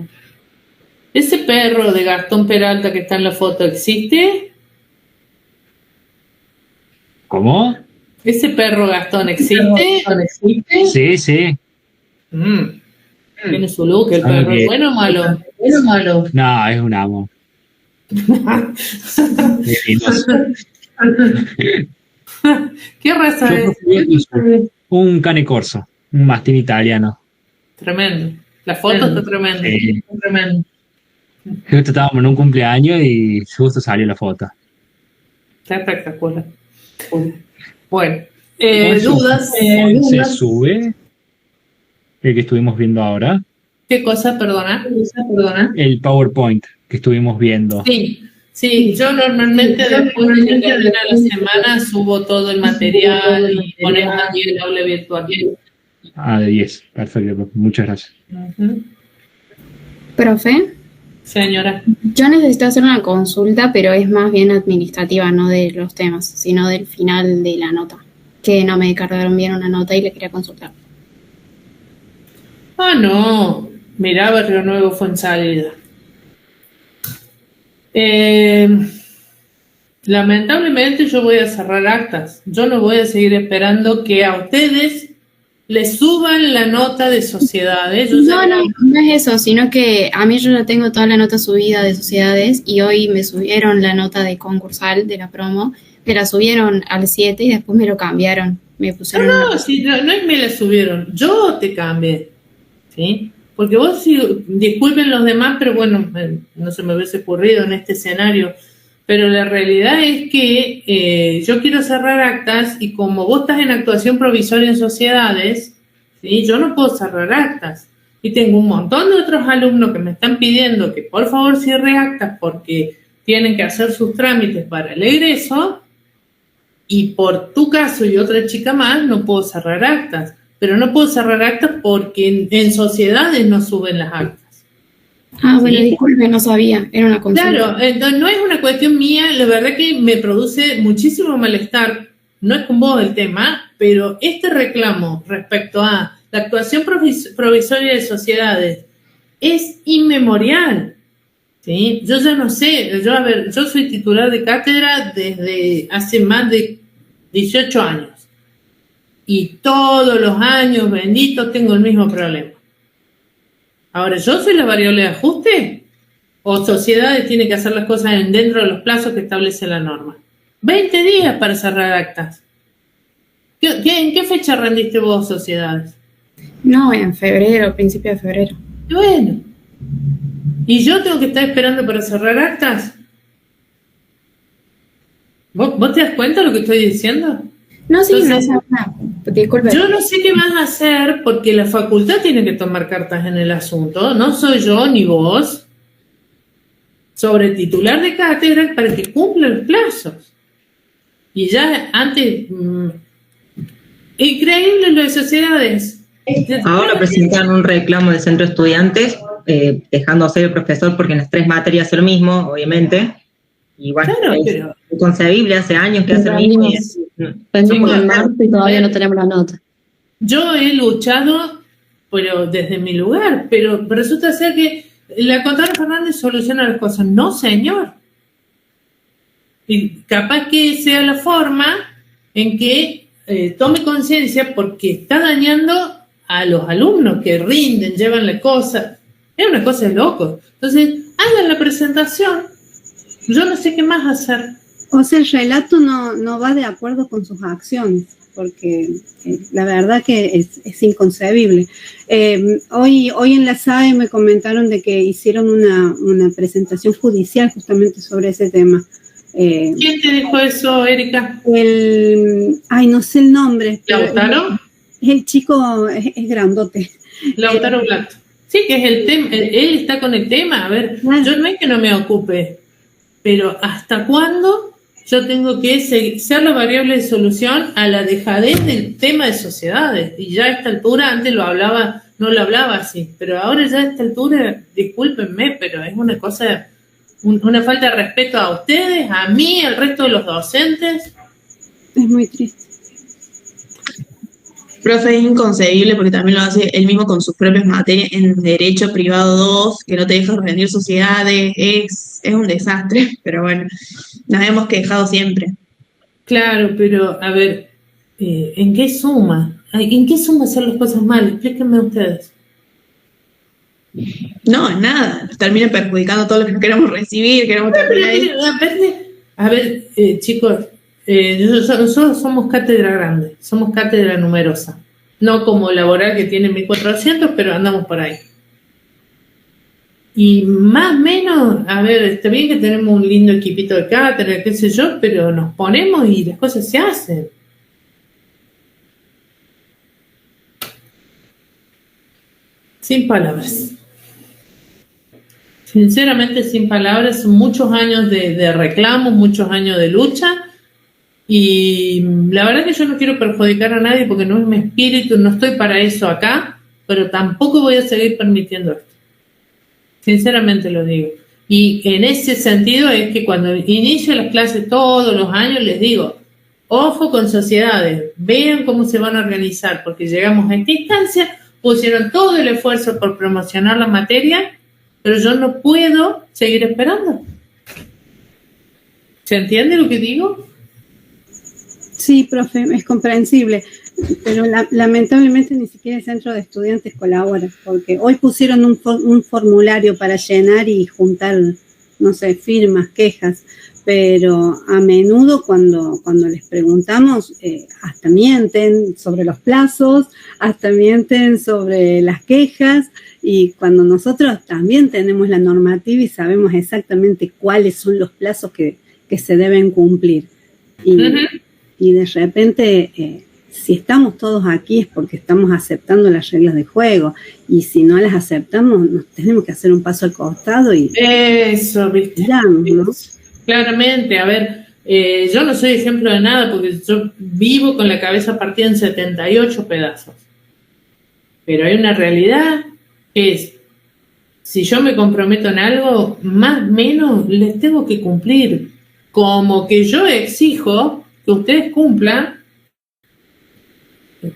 ¿Ese perro de Gastón Peralta que está en la foto existe? ¿Cómo? ¿Ese perro Gastón existe? Sí, sí. Tiene su look, el perro. ¿Es bueno o malo? No, es un amo. Es lindo. ¿Qué raza es? Un cane corso, un mastín italiano. Tremendo. La foto está tremenda. Sí. Está tremendo. Justo estábamos en un cumpleaños y justo salió la foto. Está espectacular. Bueno, ¿Cuándo dudas. se sube el que estuvimos viendo ahora? ¿Qué cosa? Perdona. El PowerPoint que estuvimos viendo. Sí, yo normalmente después de que termina la semana subo todo el material y ponemos aquí el aula virtual. Ah, de 10. Perfecto. Muchas gracias. Profe, Señora. yo necesito hacer una consulta, pero es más bien administrativa, no de los temas, sino del final de la nota. Que no me cargaron bien una nota y le quería consultar. Ah, no. Mirá, Barrio Nuevo fue en salida. Lamentablemente yo voy a cerrar actas. Yo no voy a seguir esperando que a ustedes les suban la nota de sociedades. No es eso, sino que a mí yo ya tengo toda la nota subida de sociedades y hoy me subieron la nota de concursal de la promo, me la subieron al 7 y después me lo cambiaron. Me pusieron No es me la subieron, yo te cambié, ¿sí? Porque vos, disculpen los demás, pero bueno, no se me hubiese ocurrido en este escenario, pero la realidad es que yo quiero cerrar actas y como vos estás en actuación provisoria en sociedades, ¿sí? Yo no puedo cerrar actas. Y tengo un montón de otros alumnos que me están pidiendo que por favor cierre actas porque tienen que hacer sus trámites para el egreso. Y por tu caso y otra chica más, no puedo cerrar actas. Pero no puedo cerrar actas porque en sociedades no suben las actas. Ah, bueno, ¿Sí? disculpe, no sabía, era una consulta. Claro, entonces no es una cuestión mía, la verdad que me produce muchísimo malestar, no es con vos el tema, pero este reclamo respecto a la actuación provisoria de sociedades es inmemorial. ¿Sí? Yo ya no sé, yo soy titular de cátedra desde hace más de 18 años y todos los años, bendito, tengo el mismo problema. Ahora, ¿yo soy la variable de ajuste? ¿O sociedades tiene que hacer las cosas dentro de los plazos que establece la norma? 20 días para cerrar actas. ¿En qué fecha rendiste vos sociedades? No, en febrero, principio de febrero. Bueno. ¿Y yo tengo que estar esperando para cerrar actas? ¿Vos te das cuenta de lo que estoy diciendo? No, sí, Entonces, disculpe. yo no sé qué vas a hacer porque la facultad tiene que tomar cartas en el asunto. No soy yo ni vos. Sobre titular de cátedra para que cumpla los plazos. Y ya antes, increíble lo de sociedades. Ahora presentaron un reclamo del centro de estudiantes, dejándose el profesor porque en las 3 materias hace lo mismo, obviamente. Y bueno, Claro, es pero inconcebible, hace años que hace lo mismo. Vendimos en Chicos, marzo y todavía no tenemos la nota. yo he luchado, pero desde mi lugar, pero resulta ser que la contadora Fernández soluciona las cosas. No, señor. Y capaz que sea la forma en que tome conciencia porque está dañando a los alumnos que rinden, llevan la cosa. Es una cosa de loco. Entonces, hagan la presentación. Yo no sé qué más hacer. O sea, el relato no va de acuerdo con sus acciones, porque la verdad que es inconcebible. Hoy en la SAE me comentaron de que hicieron una presentación judicial justamente sobre ese tema. ¿Quién te dijo eso, Erika? No sé el nombre. ¿Lautaro? El chico es grandote. Lautaro Blatt. Sí, que es el tema. Él está con el tema. A ver, yo no es que no me ocupe, pero ¿hasta cuándo yo tengo que ser la variable de solución a la dejadez del tema de sociedades? Y ya a esta altura, antes no lo hablaba así, pero ahora ya a esta altura, discúlpenme, pero es una cosa, una falta de respeto a ustedes, a mí, al resto de los docentes. Es muy triste. Profe, es inconcebible porque también lo hace él mismo con sus propias materias en Derecho Privado 2, que no te deja rendir sociedades, es un desastre, pero bueno, nos hemos quejado siempre. Claro, pero a ver, ¿en qué suma? ¿En qué suma hacer las cosas mal? Explíquenme ustedes. No, en nada, nos termina perjudicando todo lo que no queremos recibir, queremos terminar ahí. A ver, chicos, nosotros somos cátedra grande, somos cátedra numerosa. No como laboral que tiene 1400, pero andamos por ahí. Y más o menos, a ver, está bien que tenemos un lindo equipito de cátedra, qué sé yo, pero nos ponemos y las cosas se hacen. Sin palabras. Sinceramente, sin palabras, son muchos años de reclamos, muchos años de lucha. Y la verdad que yo no quiero perjudicar a nadie porque no es mi espíritu, no estoy para eso acá, pero tampoco voy a seguir permitiendo esto. Sinceramente lo digo. Y en ese sentido es que cuando inicio las clases todos los años les digo, ojo con sociedades, vean cómo se van a organizar, porque llegamos a esta instancia, pusieron todo el esfuerzo por promocionar la materia, pero yo no puedo seguir esperando. ¿Se entiende lo que digo? Sí, profe, es comprensible, pero lamentablemente ni siquiera el centro de estudiantes colabora, porque hoy pusieron un formulario para llenar y juntar, no sé, firmas, quejas, pero a menudo cuando les preguntamos, hasta mienten sobre los plazos, hasta mienten sobre las quejas, y cuando nosotros también tenemos la normativa y sabemos exactamente cuáles son los plazos que se deben cumplir. Y de repente, si estamos todos aquí es porque estamos aceptando las reglas de juego. Y si no las aceptamos, nos tenemos que hacer un paso al costado y... Eso, ¿viste? ¿no? Claramente, a ver, yo no soy ejemplo de nada porque yo vivo con la cabeza partida en 78 pedazos. Pero hay una realidad que es, si yo me comprometo en algo, más o menos les tengo que cumplir. Como que yo exijo que ustedes cumplan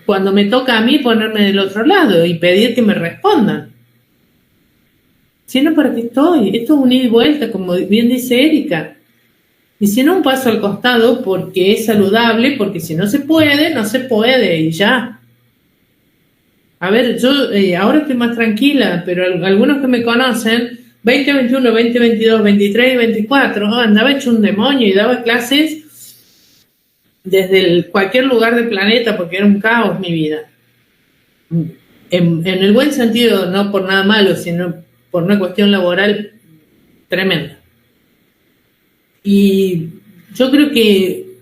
cuando me toca a mí ponerme del otro lado y pedir que me respondan. Si no, ¿para qué estoy? Esto es un ida y vuelta, como bien dice Erika. Y si no, un paso al costado porque es saludable, porque si no se puede, no se puede y ya. A ver, yo ahora estoy más tranquila, pero algunos que me conocen, 2021, 2022, 23 y 24, andaba hecho un demonio y daba clases desde cualquier lugar del planeta porque era un caos mi vida. En el buen sentido, no por nada malo, sino por una cuestión laboral tremenda. Y yo creo que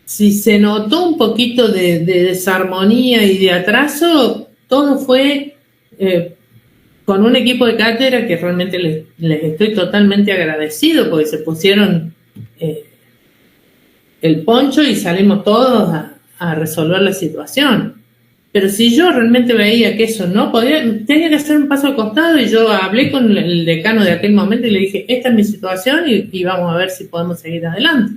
si se notó un poquito de desarmonía y de atraso, todo fue con un equipo de cátedra que realmente les estoy totalmente agradecido porque se pusieron el poncho y salimos todos a resolver la situación. Pero si yo realmente veía que eso no podía, tenía que hacer un paso al costado, y yo hablé con el decano de aquel momento y le dije, esta es mi situación y vamos a ver si podemos seguir adelante.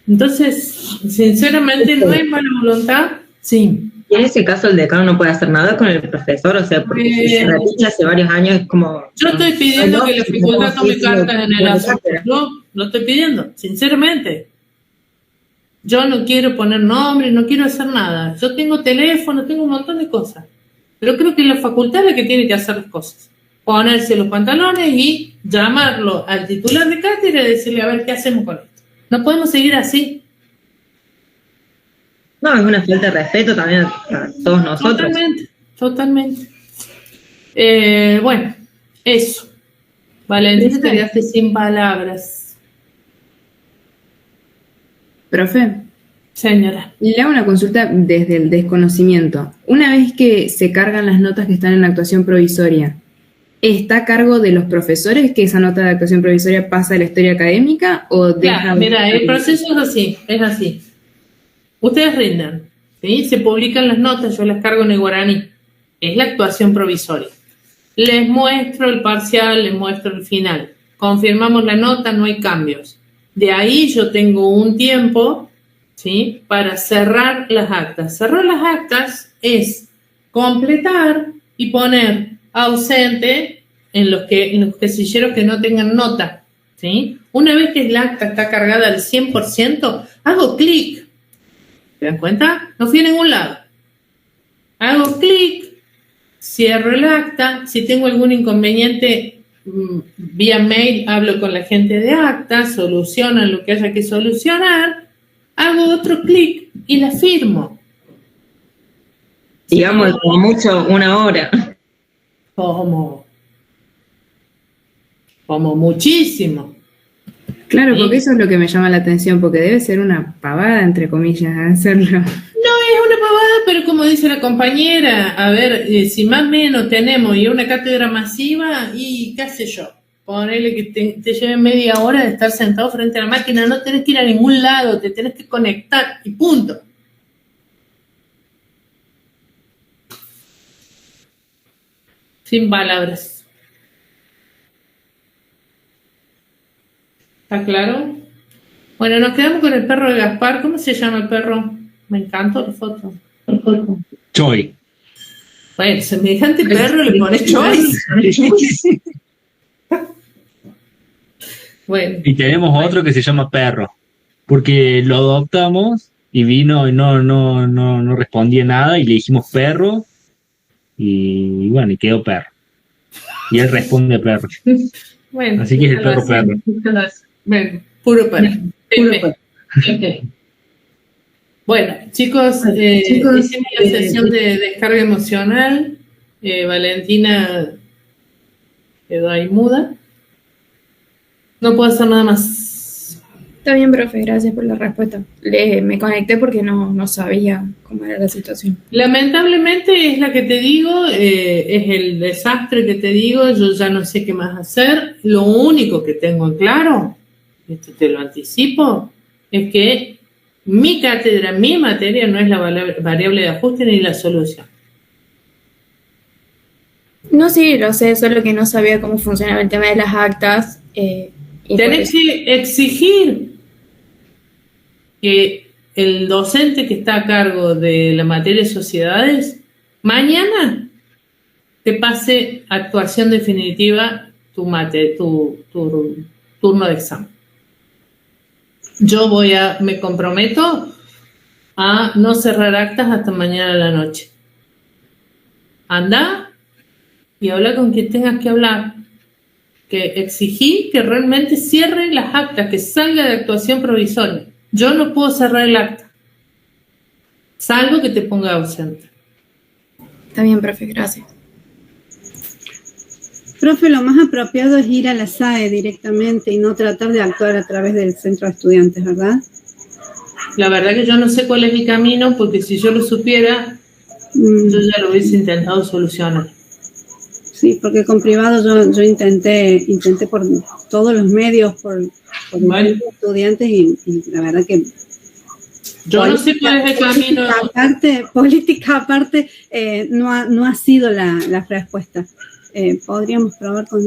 Entonces, sinceramente, no hay mala voluntad, sí. Y en ese caso el decano no puede hacer nada con el profesor, o sea, porque si se repite hace varios años es como... Yo estoy pidiendo que la facultad tome cartas en el asunto. Yo lo estoy pidiendo, sinceramente. Yo no quiero poner nombre, no quiero hacer nada. Yo tengo teléfono, tengo un montón de cosas. Pero creo que la facultad es la que tiene que hacer las cosas. Ponerse los pantalones y llamarlo al titular de cátedra y decirle, a ver, ¿qué hacemos con esto? No podemos seguir así. No, es una falta de respeto también a todos nosotros. Totalmente. Bueno, eso. Valentina, te quedaste sin palabras. Profe, Señora. le hago una consulta desde el desconocimiento. Una vez que se cargan las notas que están en la actuación provisoria, ¿está a cargo de los profesores que esa nota de actuación provisoria pasa a la historia académica o deja? Claro, mira, el proceso es así. Ustedes rinden, ¿sí? Se publican las notas, yo las cargo en el guaraní. Es la actuación provisoria. Les muestro el parcial, les muestro el final. Confirmamos la nota, no hay cambios. De ahí yo tengo un tiempo, ¿sí?, para cerrar las actas. Cerrar las actas es completar y poner ausente en los casilleros que no tengan nota, ¿sí? Una vez que el acta está cargada al 100%, hago clic. ¿Se dan cuenta? No fui a ningún lado. Hago clic, cierro el acta. Si tengo algún inconveniente, vía mail hablo con la gente de acta, solucionan lo que haya que solucionar, hago otro clic y la firmo. Digamos, como mucho, 1 hora. Como muchísimo. Claro, porque eso es lo que me llama la atención, porque debe ser una pavada, entre comillas, hacerlo. No es una pavada, pero como dice la compañera, a ver, si más o menos tenemos y una cátedra masiva, y qué sé yo, ponele que te lleve media hora de estar sentado frente a la máquina, no tenés que ir a ningún lado, te tenés que conectar y punto. Sin palabras. ¿Está claro? Bueno, nos quedamos con el perro de Gaspar. ¿Cómo se llama el perro? Me encantó la foto. Choi. Bueno, semejante perro le pones Choice. Bueno. Y tenemos otro que se llama Perro, porque lo adoptamos y vino y no respondía nada y le dijimos Perro y bueno, y quedó Perro. Y él responde Perro. Bueno, así que es el perro Perro. Bueno, puro perro. Okay. Bueno, chicos, hicimos la sesión de descarga emocional. Valentina quedó ahí muda. No puedo hacer nada más. Está bien, profe, gracias por la respuesta. Me conecté porque no sabía cómo era la situación. Lamentablemente es la que te digo, es el desastre que te digo, yo ya no sé qué más hacer. Lo único que tengo en claro, esto te lo anticipo, es que mi cátedra, mi materia no es la variable de ajuste ni la solución. No, sí, lo sé, solo que no sabía cómo funcionaba el tema de las actas. Tenés que exigir que el docente que está a cargo de la materia de sociedades mañana te pase actuación definitiva tu turno de examen. Yo me comprometo a no cerrar actas hasta mañana a la noche. Anda y habla con quien tengas que hablar. Que exigí que realmente cierre las actas, que salga de actuación provisoria. Yo no puedo cerrar el acta, salvo que te ponga ausente. Está bien, profe, gracias. Profe, lo más apropiado es ir a la SAE directamente y no tratar de actuar a través del centro de estudiantes, ¿verdad? La verdad que yo no sé cuál es mi camino, porque si yo lo supiera, yo ya lo hubiese intentado solucionar. Sí, porque con privado yo intenté por todos los medios, por Bueno. los estudiantes y la verdad que Yo no sé cuál es el camino. política aparte no ha sido la respuesta. Podríamos probar con